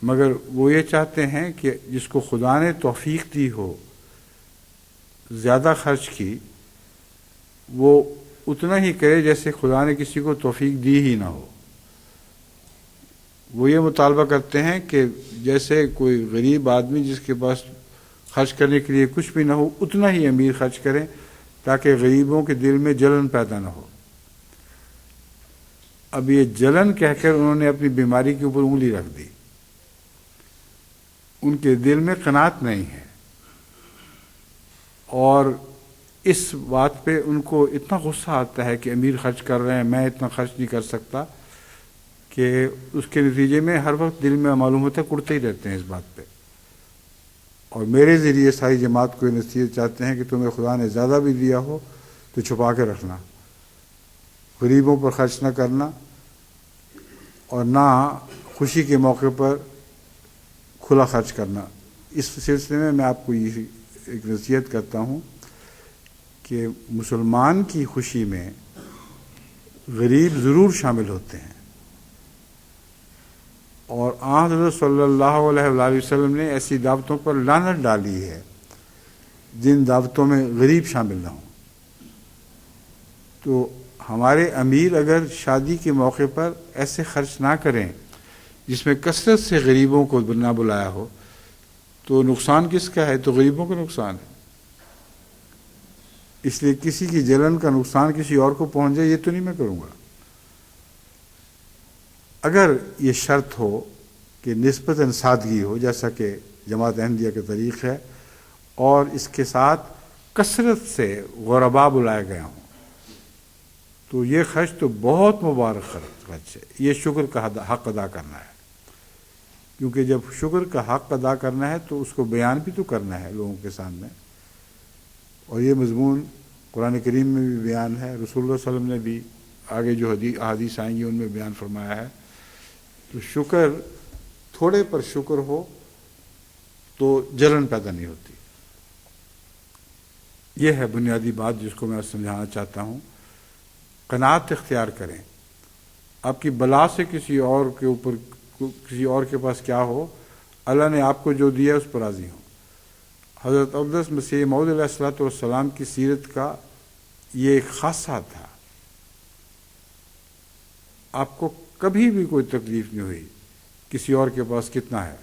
مگر وہ یہ چاہتے ہیں کہ جس کو خدا نے توفیق دی ہو زیادہ خرچ کی، وہ اتنا ہی کرے جیسے خدا نے کسی کو توفیق دی ہی نہ ہو۔ وہ یہ مطالبہ کرتے ہیں کہ جیسے کوئی غریب آدمی جس کے پاس خرچ کرنے کے لیے کچھ بھی نہ ہو اتنا ہی امیر خرچ کریں تاکہ غریبوں کے دل میں جلن پیدا نہ ہو۔ اب یہ جلن کہہ کر انہوں نے اپنی بیماری کے اوپر انگلی رکھ دی، ان کے دل میں قناعت نہیں ہے، اور اس بات پہ ان کو اتنا غصہ آتا ہے کہ امیر خرچ کر رہے ہیں، میں اتنا خرچ نہیں کر سکتا، کہ اس کے نتیجے میں ہر وقت دل میں معلوم ہوتا ہے کڑتے ہی رہتے ہیں اس بات پہ۔ اور میرے ذریعے ساری جماعت کو یہ نصیحت چاہتے ہیں کہ تمہیں خدا نے زیادہ بھی دیا ہو تو چھپا کے رکھنا، غریبوں پر خرچ نہ کرنا، اور نہ خوشی کے موقع پر کھلا خرچ کرنا۔ اس سلسلے میں آپ کو یہ ایک نصیحت کرتا ہوں کہ مسلمان کی خوشی میں غریب ضرور شامل ہوتے ہیں، اور حضرت صلی اللہ علیہ وآلہ وسلم نے ایسی دعوتوں پر لعنت ڈالی ہے جن دعوتوں میں غریب شامل نہ ہوں۔ تو ہمارے امیر اگر شادی کے موقع پر ایسے خرچ نہ کریں جس میں کثرت سے غریبوں کو نہ بلایا ہو تو نقصان کس کا ہے؟ تو غریبوں کا نقصان ہے۔ اس لیے کسی کی جلن کا نقصان کسی اور کو پہنچ جائے یہ تو نہیں میں کروں گا۔ اگر یہ شرط ہو کہ نسبتاً سادگی ہو، جیسا کہ جماعت احمدیہ کا طریق ہے، اور اس کے ساتھ کثرت سے غربا بلائے گئے ہوں، تو یہ خرچ تو بہت مبارک خرچ ہے۔ یہ شکر کا حق ادا کرنا ہے، کیونکہ جب شکر کا حق ادا کرنا ہے تو اس کو بیان بھی تو کرنا ہے لوگوں کے سامنے، اور یہ مضمون قرآن کریم میں بھی بیان ہے، رسول اللہ صلی اللہ علیہ وسلم نے بھی آگے جو احادیث آئیں گی ان میں بیان فرمایا ہے۔ تو شکر، تھوڑے پر شکر ہو تو جلن پیدا نہیں ہوتی۔ یہ ہے بنیادی بات جس کو میں سمجھانا چاہتا ہوں۔ قناعت اختیار کریں۔ آپ کی بلا سے کسی اور کے اوپر، کسی اور کے پاس کیا ہو، اللہ نے آپ کو جو دیا اس پر راضی ہوں۔ حضرت اقدس مسیح موعود علیہ الصلوۃ والسلام کی سیرت کا یہ ایک خاصہ تھا۔ آپ کو کبھی بھی کوئی تکلیف نہیں ہوئی کسی اور کے پاس کتنا ہے،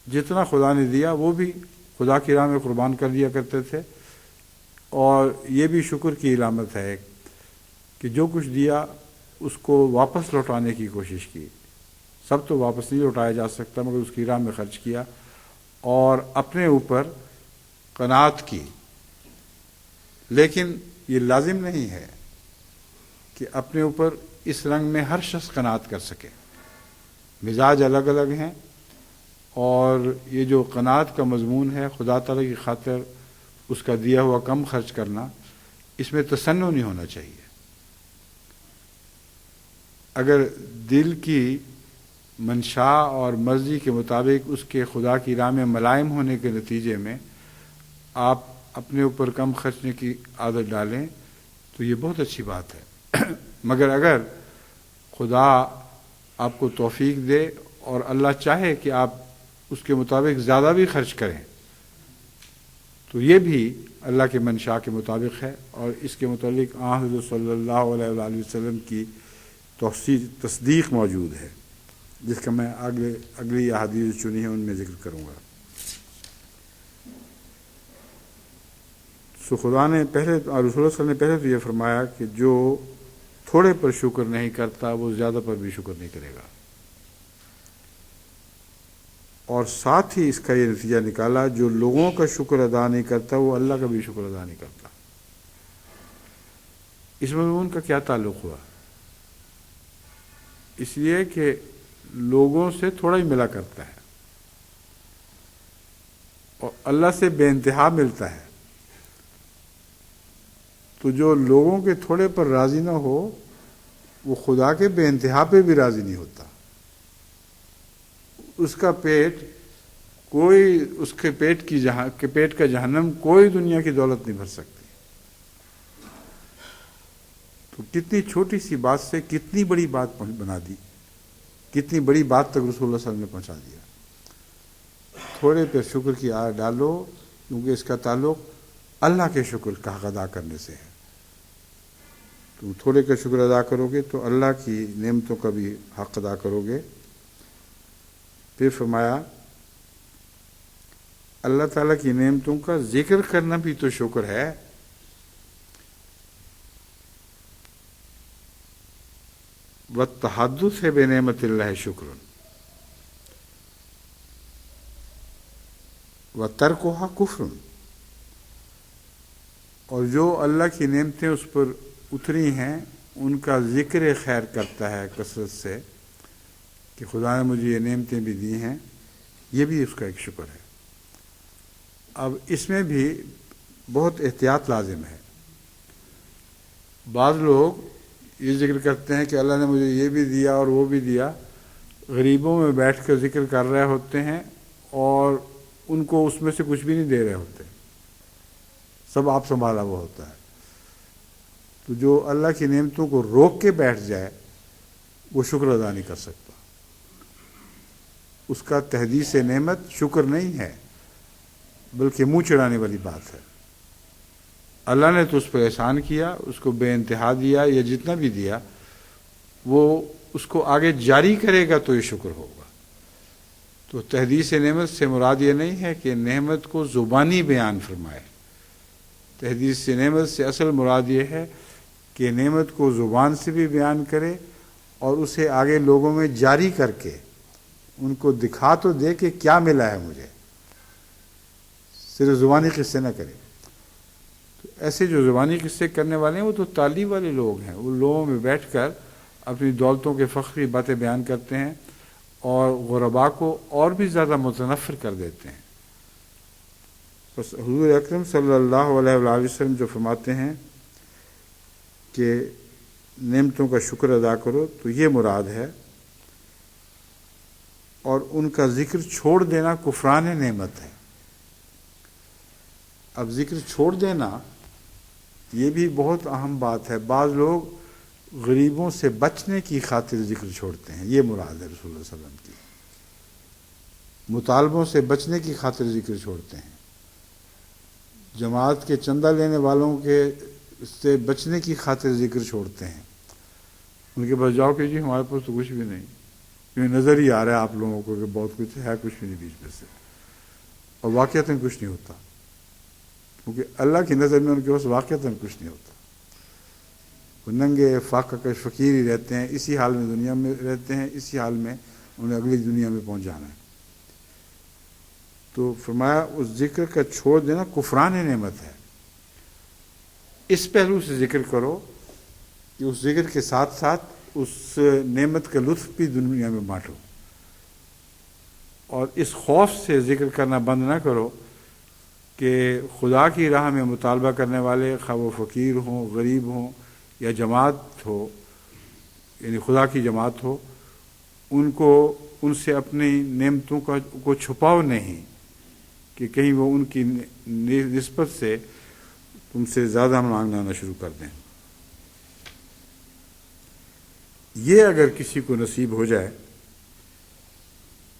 جتنا خدا نے دیا وہ بھی خدا کی راہ میں قربان کر دیا کرتے تھے۔ اور یہ بھی شکر کی علامت ہے کہ جو کچھ دیا اس کو واپس لوٹانے کی کوشش کی۔ سب تو واپس نہیں لوٹایا جا سکتا، مگر اس کی راہ میں خرچ کیا اور اپنے اوپر قناعت کی۔ لیکن یہ لازم نہیں ہے کہ اپنے اوپر اس رنگ میں ہر شخص قناعت کر سکے۔ مزاج الگ الگ ہیں، اور یہ جو قناعت کا مضمون ہے، خدا تعالیٰ کی خاطر اس کا دیا ہوا کم خرچ کرنا، اس میں تصنع نہیں ہونا چاہیے۔ اگر دل کی منشا اور مرضی کے مطابق اس کے خدا کی راہ میں ملائم ہونے کے نتیجے میں آپ اپنے اوپر کم خرچنے کی عادت ڈالیں تو یہ بہت اچھی بات ہے۔ مگر اگر خدا آپ کو توفیق دے اور اللہ چاہے کہ آپ اس کے مطابق زیادہ بھی خرچ کریں، تو یہ بھی اللہ کے منشاء کے مطابق ہے، اور اس کے متعلق حضرت صلی اللہ علیہ وآلہ وسلم کی تصدیق موجود ہے، جس کا میں اگلی احادیث چنی ہیں ان میں ذکر کروں گا۔ سو خدا نے پہلے، رسول اللہ صلی اللہ علیہ وسلم نے پہلے تو یہ فرمایا کہ جو تھوڑے پر شکر نہیں کرتا وہ زیادہ پر بھی شکر نہیں کرے گا، اور ساتھ ہی اس کا یہ نتیجہ نکالا جو لوگوں کا شکر ادا نہیں کرتا وہ اللہ کا بھی شکر ادا نہیں کرتا۔ اس مضمون کا کیا تعلق ہوا؟ اس لیے کہ لوگوں سے تھوڑا ہی ملا کرتا ہے اور اللہ سے بے انتہا ملتا ہے، تو جو لوگوں کے تھوڑے پر راضی نہ ہو وہ خدا کے بے انتہا پہ بھی راضی نہیں ہوتا۔ اس کا پیٹ کوئی، اس کے پیٹ کا جہنم کوئی دنیا کی دولت نہیں بھر سکتی۔ تو کتنی چھوٹی سی بات سے کتنی بڑی بات بنا دی، کتنی بڑی بات تک رسول اللہ صلی اللہ علیہ وسلم نے پہنچا دیا۔ تھوڑے پہ شکر کی آہ ڈالو، کیونکہ اس کا تعلق اللہ کے شکر کا حق ادا کرنے سے ہے۔ تم تھوڑے کا شکر ادا کرو گے تو اللہ کی نعمتوں کا بھی حق ادا کرو گے۔ پھر فرمایا اللہ تعالیٰ کی نعمتوں کا ذکر کرنا بھی تو شکر ہے۔ وَالتَّحَدُّثُ بِنِعْمَتِ اللَّهِ شُكْرٌ وَتَرْكُهَا كُفْرٌ، اور جو اللہ کی نعمتیں اس پر اتری ہیں ان کا ذکر خیر کرتا ہے کثرت سے کہ خدا نے مجھے یہ نعمتیں بھی دی ہیں، یہ بھی اس کا ایک شکر ہے۔ اب اس میں بھی بہت احتیاط لازم ہے۔ بعض لوگ یہ ذکر کرتے ہیں کہ اللہ نے مجھے یہ بھی دیا اور وہ بھی دیا، غریبوں میں بیٹھ کر ذکر کر رہے ہوتے ہیں اور ان کو اس میں سے کچھ بھی نہیں دے رہے ہوتے، سب آپ سنبھالا ہوا ہوتا ہے۔ تو جو اللہ کی نعمتوں کو روک کے بیٹھ جائے وہ شکر ادا نہیں کر سکتا۔ اس کا تحدیث نعمت شکر نہیں ہے، بلکہ منہ چڑھانے والی بات ہے۔ اللہ نے تو اس پر احسان کیا، اس کو بے انتہا دیا، یا جتنا بھی دیا وہ اس کو آگے جاری کرے گا تو یہ شکر ہوگا۔ تو تحدیث نعمت سے مراد یہ نہیں ہے کہ نعمت کو زبانی بیان فرمائے۔ تحدیث نعمت سے اصل مراد یہ ہے کہ نعمت کو زبان سے بھی بیان کرے اور اسے آگے لوگوں میں جاری کر کے ان کو دکھا تو دے کہ کیا ملا ہے مجھے، صرف زبانی قصے نہ کرے۔ تو ایسے جو زبانی قصے کرنے والے ہیں وہ تو تعلیم والے لوگ ہیں، وہ لوگوں میں بیٹھ کر اپنی دولتوں کے فخری باتیں بیان کرتے ہیں اور غرباء کو اور بھی زیادہ متنفر کر دیتے ہیں۔ بس حضور اکرم صلی اللہ علیہ وآلہ وسلم جو فرماتے ہیں کہ نعمتوں کا شکر ادا کرو، تو یہ مراد ہے، اور ان کا ذکر چھوڑ دینا کفران نعمت ہے۔ اب ذکر چھوڑ دینا یہ بھی بہت اہم بات ہے۔ بعض لوگ غریبوں سے بچنے کی خاطر ذکر چھوڑتے ہیں، یہ مراد ہے رسول اللہ صلی اللہ علیہ وسلم کی۔ مطالبوں سے بچنے کی خاطر ذکر چھوڑتے ہیں، جماعت کے چندہ لینے والوں کے سے بچنے کی خاطر ذکر چھوڑتے ہیں۔ ان کے پاس جاؤ کہ جی ہمارے پاس تو کچھ بھی نہیں، کیونکہ نظر ہی آ رہا ہے آپ لوگوں کو کہ بہت کچھ ہے، کچھ بھی نہیں بیچ میں سے، اور واقعتاً کچھ نہیں ہوتا، کیونکہ اللہ کی نظر میں ان کے پاس واقعتاً کچھ نہیں ہوتا۔ وہ ننگے فاقہ کش فقیر ہی رہتے ہیں، اسی حال میں دنیا میں رہتے ہیں، اسی حال میں انہیں اگلی دنیا میں پہنچ جانا ہے۔ تو فرمایا اس ذکر کا چھوڑ دینا کفران نعمت ہے۔ اس پہلو سے ذکر کرو کہ اس ذکر کے ساتھ ساتھ اس نعمت کا لطف بھی دنیا میں بانٹو، اور اس خوف سے ذکر کرنا بند نہ کرو کہ خدا کی راہ میں مطالبہ کرنے والے، خواہ وہ فقیر ہوں، غریب ہوں یا جماعت ہو، یعنی خدا کی جماعت ہو، ان سے اپنی نعمتوں کو چھپاؤ نہیں کہ کہیں وہ ان کی نسبت سے تم سے زیادہ مانگنا نہ شروع کر دیں۔ یہ اگر کسی کو نصیب ہو جائے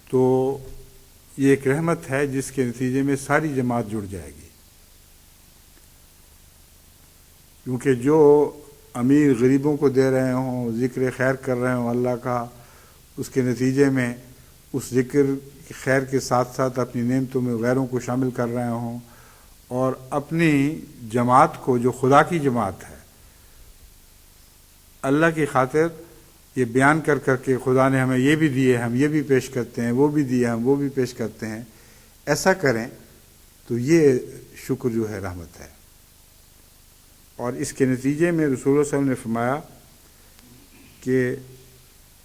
تو یہ ایک رحمت ہے جس کے نتیجے میں ساری جماعت جڑ جائے گی، کیونکہ جو امیر غریبوں کو دے رہے ہوں، ذکر خیر کر رہے ہوں اللہ کا، اس کے نتیجے میں اس ذکر خیر کے ساتھ ساتھ اپنی نعمتوں میں غیروں کو شامل کر رہے ہوں، اور اپنی جماعت کو جو خدا کی جماعت ہے، اللہ کی خاطر یہ بیان کر کر کے خدا نے ہمیں یہ بھی دیے، ہم یہ بھی پیش کرتے ہیں، وہ بھی دیے ہم وہ بھی پیش کرتے ہیں، ایسا کریں تو یہ شکر جو ہے رحمت ہے۔ اور اس کے نتیجے میں رسول اللہ صلی اللہ علیہ وسلم نے فرمایا کہ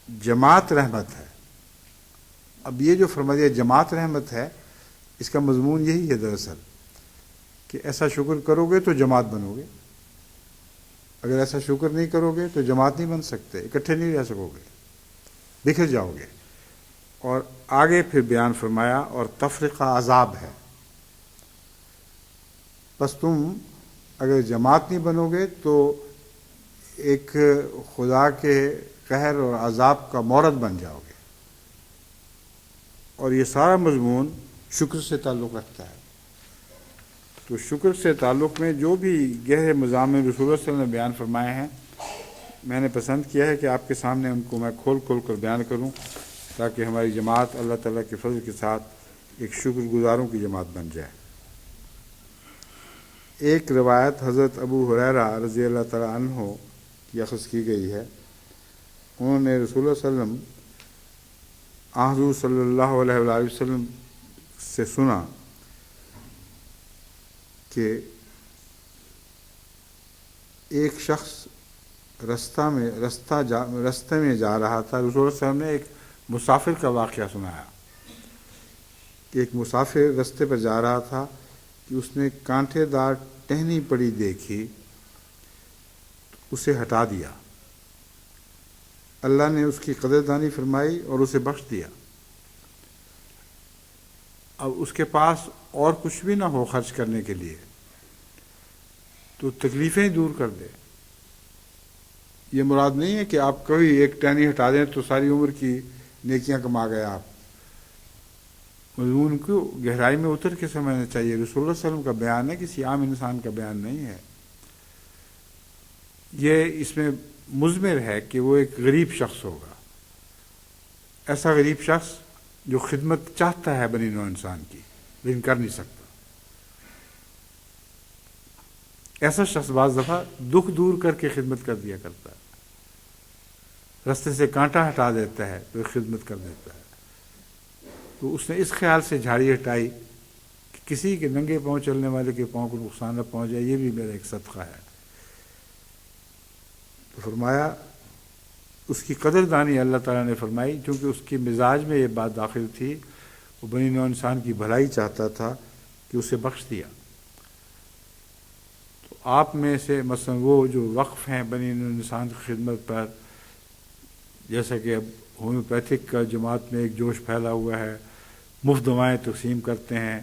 جماعت رحمت ہے۔ اب یہ جو فرما دیا جماعت رحمت ہے، اس کا مضمون یہی ہے دراصل کہ ایسا شکر کرو گے تو جماعت بنو گے، اگر ایسا شکر نہیں کرو گے تو جماعت نہیں بن سکتے، اکٹھے نہیں رہ سکو گے، بکھر جاؤ گے۔ اور آگے پھر بیان فرمایا اور تفرقہ عذاب ہے، بس تم اگر جماعت نہیں بنو گے تو ایک خدا کے قہر اور عذاب کا مورد بن جاؤ گے۔ اور یہ سارا مضمون شکر سے تعلق رکھتا ہے۔ تو شکر سے تعلق میں جو بھی گہرے مضامین رسول اللہ صلی اللہ علیہ وسلم نے بیان فرمائے ہیں، میں نے پسند کیا ہے کہ آپ کے سامنے ان کو میں کھول کر بیان کروں، تاکہ ہماری جماعت اللہ تعالیٰ کے فضل کے ساتھ ایک شکر گزاروں کی جماعت بن جائے۔ ایک روایت حضرت ابو ہریرہ رضی اللہ تعالیٰ عنہ کی اخذ کی گئی ہے، انہوں نے رسول اللہ صلی اللہ علیہ وسلم حضور صلی اللہ علیہ وآلہ وسلم سے سنا کہ ایک شخص رستے میں جا رہا تھا۔ رسول اللہ صلی اللہ علیہ وسلم نے ایک مسافر کا واقعہ سنایا کہ ایک مسافر رستے پر جا رہا تھا کہ اس نے کانٹے دار ٹہنی پڑی دیکھی، اسے ہٹا دیا، اللہ نے اس کی قدردانی فرمائی اور اسے بخش دیا۔ اب اس کے پاس اور کچھ بھی نہ ہو خرچ کرنے کے لیے تو تکلیفیں دور کر دے۔ یہ مراد نہیں ہے کہ آپ کوئی ایک ٹہنی ہٹا دیں تو ساری عمر کی نیکیاں کما گئے آپ۔ مضمون کو گہرائی میں اتر کے سمجھنا چاہیے۔ رسول اللہ صلی اللہ علیہ وسلم کا بیان ہے، کسی عام انسان کا بیان نہیں ہے۔ یہ اس میں مضمر ہے کہ وہ ایک غریب شخص ہوگا، ایسا غریب شخص جو خدمت چاہتا ہے بنی نوع انسان کی لیکن کر نہیں سکتا۔ ایسا شخص بعض دفعہ دکھ دور کر کے خدمت کر دیا کرتا ہے۔ رستے سے کانٹا ہٹا دیتا ہے تو خدمت کر دیتا ہے۔ تو اس نے اس خیال سے جھاڑی ہٹائی کہ کسی کے ننگے پاؤں چلنے والے کے پاؤں کو نقصان نہ پہنچ جائے، یہ بھی میرا ایک صدقہ ہے۔ تو فرمایا اس کی قدردانی اللہ تعالیٰ نے فرمائی، چونکہ اس کے مزاج میں یہ بات داخل تھی، وہ بنی نوع انسان کی بھلائی چاہتا تھا کہ اسے بخش دیا۔ تو آپ میں سے مثلا وہ جو وقف ہیں بنی نوع انسان کی خدمت پر، جیسا کہ اب ہومیوپیتھک کا جماعت میں ایک جوش پھیلا ہوا ہے، مفت دوائیں تقسیم کرتے ہیں،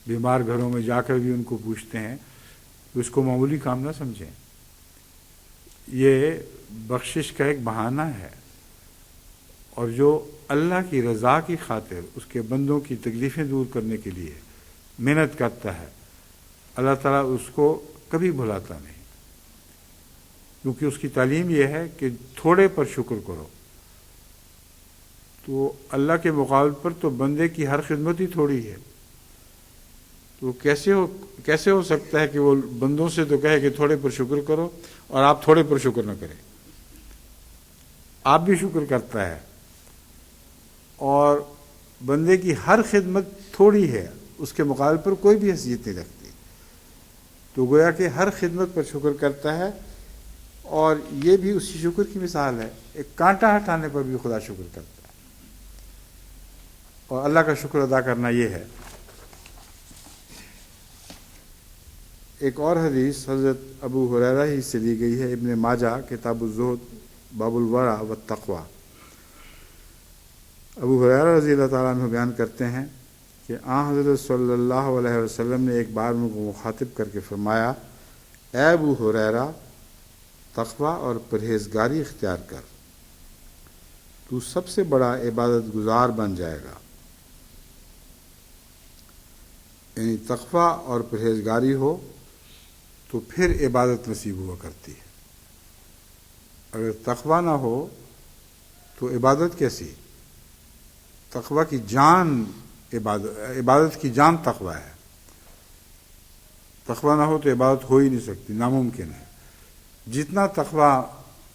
بیمار گھروں میں جا کر بھی ان کو پوچھتے ہیں، تو اس کو معمولی کام نہ سمجھیں۔ یہ بخشش کا ایک بہانہ ہے، اور جو اللہ کی رضا کی خاطر اس کے بندوں کی تکلیفیں دور کرنے کے لیے محنت کرتا ہے، اللہ تعالیٰ اس کو کبھی بھلاتا نہیں، کیونکہ اس کی تعلیم یہ ہے کہ تھوڑے پر شکر کرو۔ تو اللہ کے مقابل پر تو بندے کی ہر خدمت ہی تھوڑی ہے، تو کیسے ہو سکتا ہے کہ وہ بندوں سے تو کہے کہ تھوڑے پر شکر کرو اور آپ تھوڑے پر شکر نہ کریں؟ آپ بھی شکر کرتا ہے، اور بندے کی ہر خدمت تھوڑی ہے، اس کے مقابل پر کوئی بھی حیثیت نہیں رکھتی، تو گویا کہ ہر خدمت پر شکر کرتا ہے، اور یہ بھی اسی شکر کی مثال ہے۔ ایک کانٹا ہٹانے پر بھی خدا شکر کرتا ہے، اور اللہ کا شکر ادا کرنا یہ ہے۔ ایک اور حدیث حضرت ابو ہریرہ ہی سے لی گئی ہے، ابن ماجہ کتاب الزہد باب الورع والتقوی۔ ابو ہریرہ رضی اللہ تعالیٰ عنہ بیان کرتے ہیں کہ حضرت صلی اللہ علیہ وسلم نے ایک بار ان کو مخاطب کر کے فرمایا، اے ابو ہریرہ، تقوی اور پرہیزگاری اختیار کر، تو سب سے بڑا عبادت گزار بن جائے گا۔ یعنی تقوی اور پرہیزگاری ہو تو پھر عبادت نصیب ہوا کرتی ہے، اگر تقوی نہ ہو تو عبادت کیسی؟ تقوی کی جان عبادت کی جان تقوی ہے، تقوی نہ ہو تو عبادت ہو ہی نہیں سکتی، ناممکن ہے۔ جتنا تقوی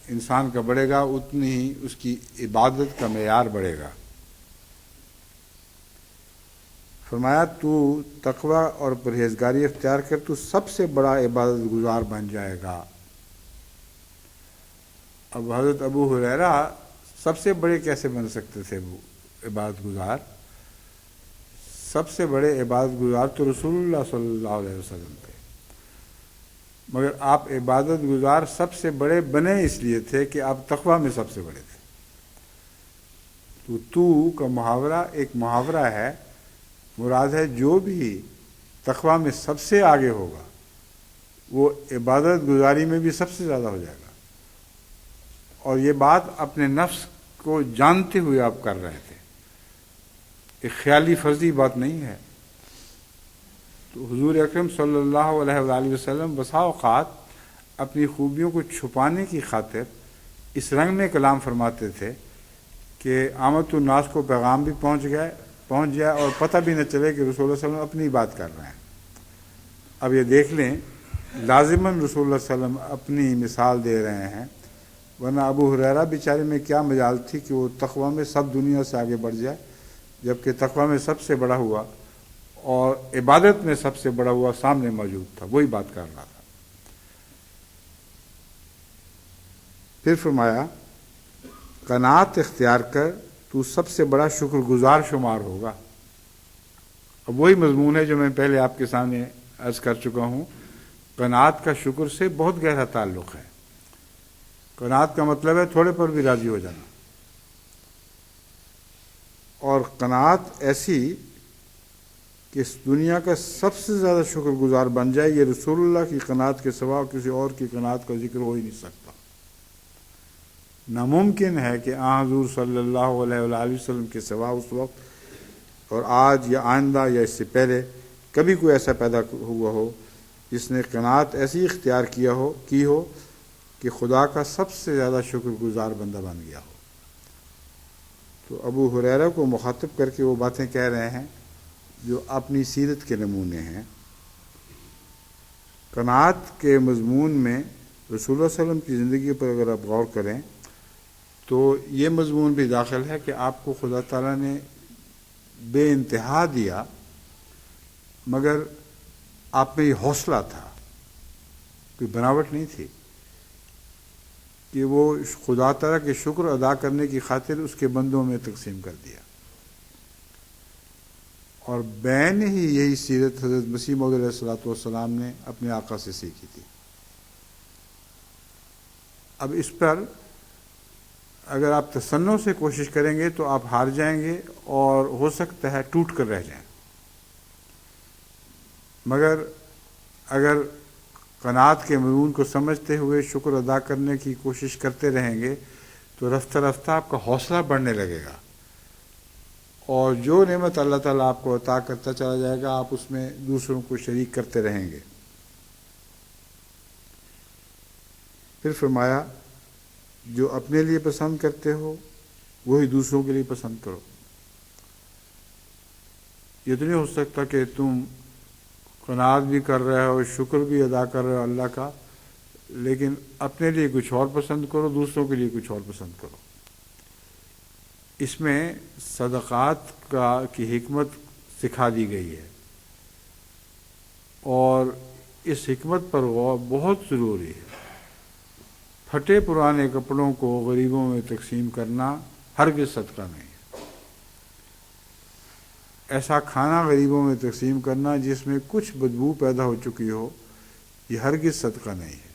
انسان کا بڑھے گا اتنی ہی اس کی عبادت کا معیار بڑھے گا۔ فرمایا تو تقوی اور پرہیزگاری اختیار کر، تو سب سے بڑا عبادت گزار بن جائے گا۔ اب حضرت ابو ہریرہ سب سے بڑے کیسے بن سکتے تھے وہ عبادت گزار؟ سب سے بڑے عبادت گزار تو رسول اللہ صلی اللہ علیہ وسلم تھے، مگر آپ عبادت گزار سب سے بڑے بنے اس لیے تھے کہ آپ تقوی میں سب سے بڑے تھے۔ تو کا محاورہ ایک محاورہ ہے، مراد ہے جو بھی تقوی میں سب سے آگے ہوگا وہ عبادت گزاری میں بھی سب سے زیادہ ہو جائے گا، اور یہ بات اپنے نفس کو جانتے ہوئے آپ کر رہے تھے، ایک خیالی فرضی بات نہیں ہے۔ تو حضور اکرم صلی اللہ علیہ وآلہ وسلم بسا اوقات اپنی خوبیوں کو چھپانے کی خاطر اس رنگ میں کلام فرماتے تھے کہ عامت الناس کو پیغام بھی پہنچ جائے اور پتہ بھی نہ چلے کہ رسول اللہ صلی اللہ علیہ وسلم اپنی بات کر رہے ہیں۔ اب یہ دیکھ لیں، لازماً رسول اللہ صلی اللہ علیہ وسلم اپنی مثال دے رہے ہیں، ورنہ ابو ہریرہ بیچارے میں کیا مجال تھی کہ وہ تقوی میں سب دنیا سے آگے بڑھ جائے، جبکہ تقوی میں سب سے بڑا ہوا اور عبادت میں سب سے بڑا ہوا سامنے موجود تھا، وہی بات کر رہا تھا۔ پھر فرمایا قناعت اختیار کر، تو سب سے بڑا شکر گزار شمار ہوگا۔ اب وہی مضمون ہے جو میں پہلے آپ کے سامنے عرض کر چکا ہوں، قناعت کا شکر سے بہت گہرا تعلق ہے۔ قناعت کا مطلب ہے تھوڑے پر بھی راضی ہو جانا، اور قناعت ایسی کہ اس دنیا کا سب سے زیادہ شکر گزار بن جائے، یہ رسول اللہ کی قناعت کے سوا کسی اور کی قناعت کا ذکر ہو ہی نہیں سکتا۔ ناممکن ہے کہ حضور صلی اللہ علیہ وآلہ وسلم کے سوا اس وقت اور آج یا آئندہ یا اس سے پہلے کبھی کوئی ایسا پیدا ہوا ہو جس نے قناعت ایسی اختیار کی ہو کہ خدا کا سب سے زیادہ شکر گزار بندہ بن گیا ہو۔ تو ابو ہریرہ کو مخاطب کر کے وہ باتیں کہہ رہے ہیں جو اپنی سیرت کے نمونے ہیں۔ قناعت کے مضمون میں رسول اللہ صلی اللہ علیہ وسلم کی زندگی پر اگر آپ غور کریں تو یہ مضمون بھی داخل ہے کہ آپ کو خدا تعالیٰ نے بے انتہا دیا، مگر آپ میں یہ حوصلہ تھا، کوئی بناوٹ نہیں تھی کہ وہ خدا تعالیٰ کے شکر ادا کرنے کی خاطر اس کے بندوں میں تقسیم کر دیا۔ اور بین ہی یہی سیرت حضرت مسیح موعود علیہ الصلوۃ والسلام نے اپنے آقا سے سیکھی تھی۔ اب اس پر اگر آپ تصنع سے کوشش کریں گے تو آپ ہار جائیں گے اور ہو سکتا ہے ٹوٹ کر رہ جائیں، مگر اگر قناعت کے مضمون کو سمجھتے ہوئے شکر ادا کرنے کی کوشش کرتے رہیں گے تو رفتہ رفتہ آپ کا حوصلہ بڑھنے لگے گا، اور جو نعمت اللہ تعالیٰ آپ کو عطا کرتا چلا جائے گا آپ اس میں دوسروں کو شریک کرتے رہیں گے۔ پھر فرمایا جو اپنے لیے پسند کرتے ہو وہی دوسروں کے لیے پسند کرو۔ یہ تو نہیں ہو سکتا کہ تم قناعت بھی کر رہے ہو، شکر بھی ادا کر رہے ہو اللہ کا، لیکن اپنے لیے کچھ اور پسند کرو، دوسروں کے لیے کچھ اور پسند کرو۔ اس میں صدقات کی حکمت سکھا دی گئی ہے، اور اس حکمت پر غور بہت ضروری ہے۔ پھٹے پرانے کپڑوں کو غریبوں میں تقسیم کرنا ہرگز صدقہ نہیں ہے۔ ایسا کھانا غریبوں میں تقسیم کرنا جس میں کچھ بدبو پیدا ہو چکی ہو، یہ ہرگز صدقہ نہیں ہے۔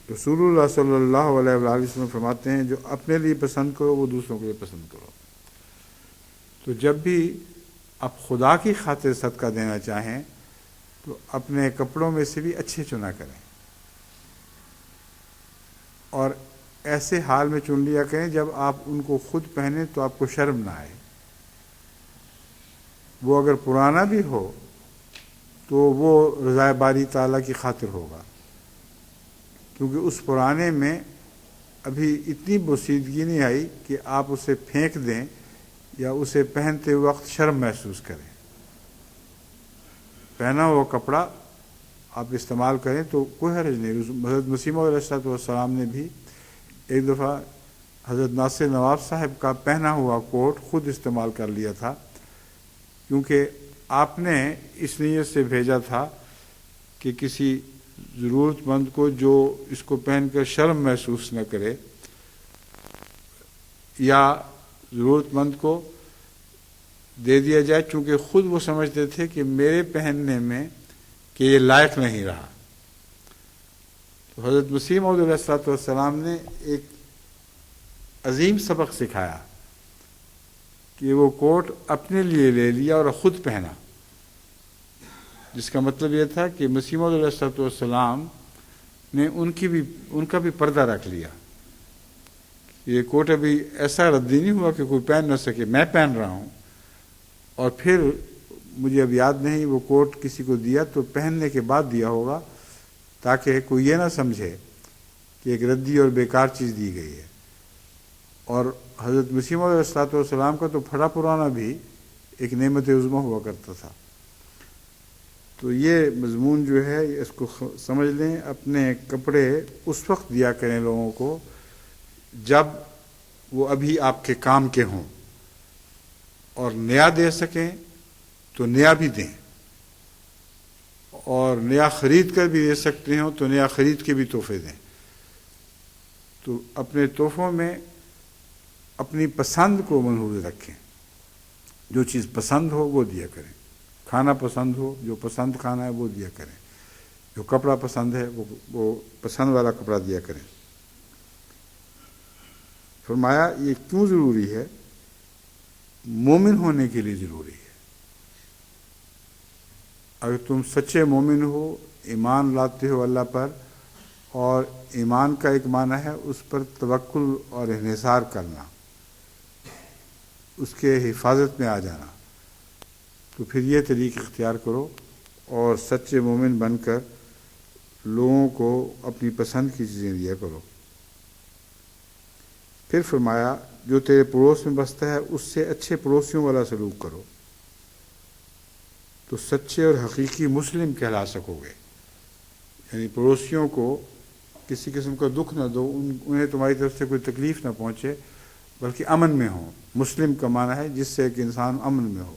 رسول اللہ صلی اللہ علیہ وآلہ وسلم فرماتے ہیں جو اپنے لیے پسند کرو وہ دوسروں کے لیے پسند کرو۔ تو جب بھی آپ خدا کی خاطر صدقہ دینا چاہیں تو اپنے کپڑوں میں سے بھی اچھے چنا کریں، اور ایسے حال میں چن لیا کریں جب آپ ان کو خود پہنیں تو آپ کو شرم نہ آئے۔ وہ اگر پرانا بھی ہو تو وہ رضائے باری تعالیٰ کی خاطر ہوگا، کیونکہ اس پرانے میں ابھی اتنی بوسیدگی نہیں آئی کہ آپ اسے پھینک دیں یا اسے پہنتے وقت شرم محسوس کریں۔ پہنا ہوا کپڑا آپ استعمال کریں تو کوئی حرج نہیں۔ حضرت مسیح موعود علیہ السلام نے بھی ایک دفعہ حضرت ناصر نواب صاحب کا پہنا ہوا کوٹ خود استعمال کر لیا تھا، کیونکہ آپ نے اس نیت سے بھیجا تھا کہ کسی ضرورت مند کو جو اس کو پہن کر شرم محسوس نہ کرے، یا ضرورت مند کو دے دیا جائے، چونکہ خود وہ سمجھتے تھے کہ میرے پہننے میں کہ یہ لائق نہیں رہا۔ تو حضرت مسیح موعود علیہ السلام نے ایک عظیم سبق سکھایا کہ وہ کوٹ اپنے لیے لے لیا اور خود پہنا، جس کا مطلب یہ تھا کہ مسیح موعود علیہ السلام نے ان کا بھی پردہ رکھ لیا۔ یہ کوٹ ابھی ایسا ردی نہیں ہوا کہ کوئی پہن نہ سکے، میں پہن رہا ہوں، اور پھر مجھے اب یاد نہیں وہ کوٹ کسی کو دیا تو پہننے کے بعد دیا ہوگا، تاکہ کوئی یہ نہ سمجھے کہ ایک ردی اور بیکار چیز دی گئی ہے۔ اور حضرت مسیح موعود علیہ السلام کا تو پھٹا پرانا بھی ایک نعمت عظمیٰ ہوا کرتا تھا۔ تو یہ مضمون جو ہے اس کو سمجھ لیں، اپنے کپڑے اس وقت دیا کریں لوگوں کو جب وہ ابھی آپ کے کام کے ہوں، اور نیا دے سکیں تو نیا بھی دیں، اور نیا خرید کر بھی دے سکتے ہوں تو نیا خرید کے بھی تحفے دیں۔ تو اپنے تحفوں میں اپنی پسند کو منحوظ رکھیں، جو چیز پسند ہو وہ دیا کریں۔ کھانا پسند ہو، جو پسند کھانا ہے وہ دیا کریں، جو کپڑا پسند ہے وہ پسند والا کپڑا دیا کریں۔ فرمایا یہ کیوں ضروری ہے؟ مومن ہونے کے لیے ضروری ہے۔ اگر تم سچے مومن ہو، ایمان لاتے ہو اللہ پر، اور ایمان کا ایک معنی ہے اس پر توکل اور انحصار کرنا، اس کے حفاظت میں آ جانا، تو پھر یہ طریق اختیار کرو اور سچے مومن بن کر لوگوں کو اپنی پسند کی چیزیں دیا کرو۔ پھر فرمایا جو تیرے پڑوس میں بستا ہے اس سے اچھے پڑوسیوں والا سلوک کرو، تو سچے اور حقیقی مسلم کہلا سکو گے۔ یعنی پڑوسیوں کو کسی قسم کا دکھ نہ دو، انہیں تمہاری طرف سے کوئی تکلیف نہ پہنچے، بلکہ امن میں ہوں۔ مسلم کا معنی ہے جس سے ایک انسان امن میں ہو۔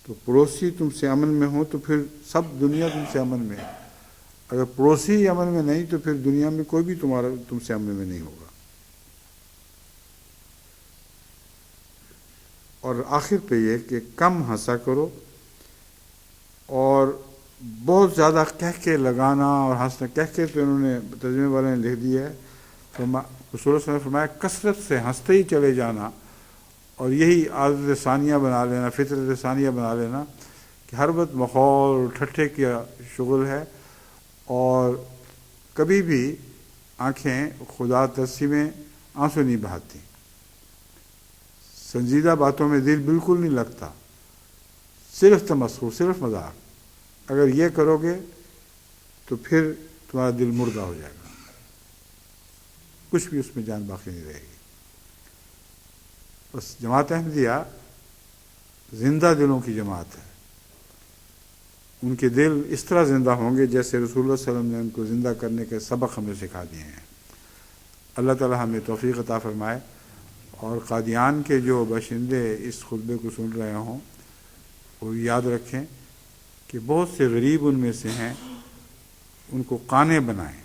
تو پڑوسی تم سے امن میں ہو تو پھر سب دنیا تم سے امن میں ہے۔ اگر پڑوسی ہی امن میں نہیں تو پھر دنیا میں کوئی بھی تم سے امن میں نہیں ہوگا۔ اور آخر پہ یہ کہ کم ہنسا کرو، اور بہت زیادہ کہکے لگانا اور ہنسنا، کہکے تو انہوں نے ترجمے والے نے لکھ دیا ہے، رسول اللہ صلی اللہ علیہ وسلم نے فرمایا کثرت سے ہنستے ہی چلے جانا، اور یہی عادت ثانیہ بنا لینا، فطرت ثانیہ بنا لینا کہ ہر وقت ماحول ٹھٹھے کیا شغل ہے، اور کبھی بھی آنکھیں خدا ترسی میں آنسو نہیں بہاتی، سنجیدہ باتوں میں دل بالکل نہیں لگتا، صرف تمسخر، صرف مذاق۔ اگر یہ کرو گے تو پھر تمہارا دل مردہ ہو جائے گا، کچھ بھی اس میں جان باقی نہیں رہے گی۔ بس جماعت احمدیہ زندہ دلوں کی جماعت ہے، ان کے دل اس طرح زندہ ہوں گے جیسے رسول اللہ صلی اللہ علیہ وسلم نے ان کو زندہ کرنے کے سبق ہمیں سکھا دیے ہیں۔ اللہ تعالی ہمیں توفیق عطا فرمائے، اور قادیان کے جو باشندے اس خطبے کو سن رہے ہوں وہ یاد رکھیں کہ بہت سے غریب ان میں سے ہیں، ان کو قانے بنائیں،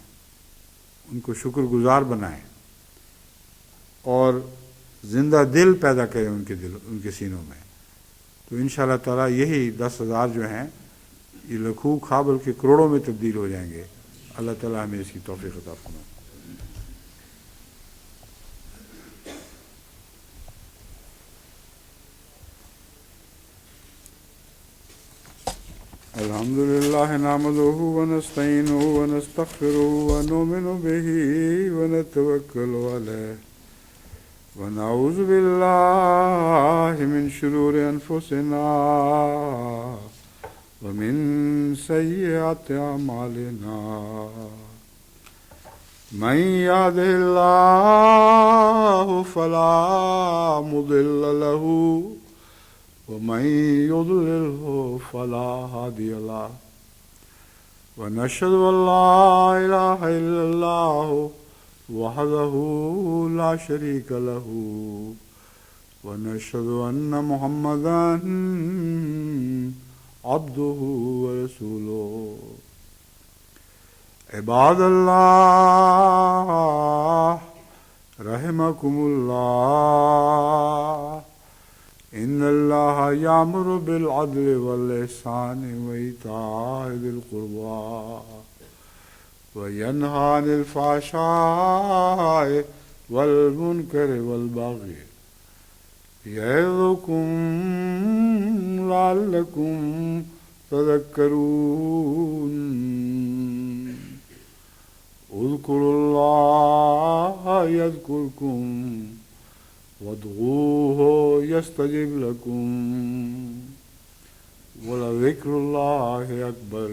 ان کو شکر گزار بنائیں، اور زندہ دل پیدا کریں ان کے سینوں میں، تو انشاءاللہ تعالیٰ یہی 10,000 جو ہیں یہ لاکھوں خواہ بلکہ کروڑوں میں تبدیل ہو جائیں گے۔ اللہ تعالیٰ ہمیں اس کی توفیق عطا فرمائے۔ الحمد للہ نحمدہ ونستعینہ ونستغفرہ ونؤمن بہ ونتوکل علیہ ونعوذ باللہ من شرور انفسنا ومن سیئات اعمالنا من یہدہ اللہ فلا مضل لہ ومن يضلله فلا هادي له ونشهد أن لا إله إلا الله وحده لا شريك له ونشهد أن محمدا عبده ورسوله عباد الله رحمكم الله إن الله يأمر بالعدل والإحسان وإيتاء ذي القربى وينهى عن الفحشاء والمنكر والبغي يعظكم لعلكم تذكرون اذكروا الله يذكركم وادعوه يستجب لكم ولذكر الله أكبر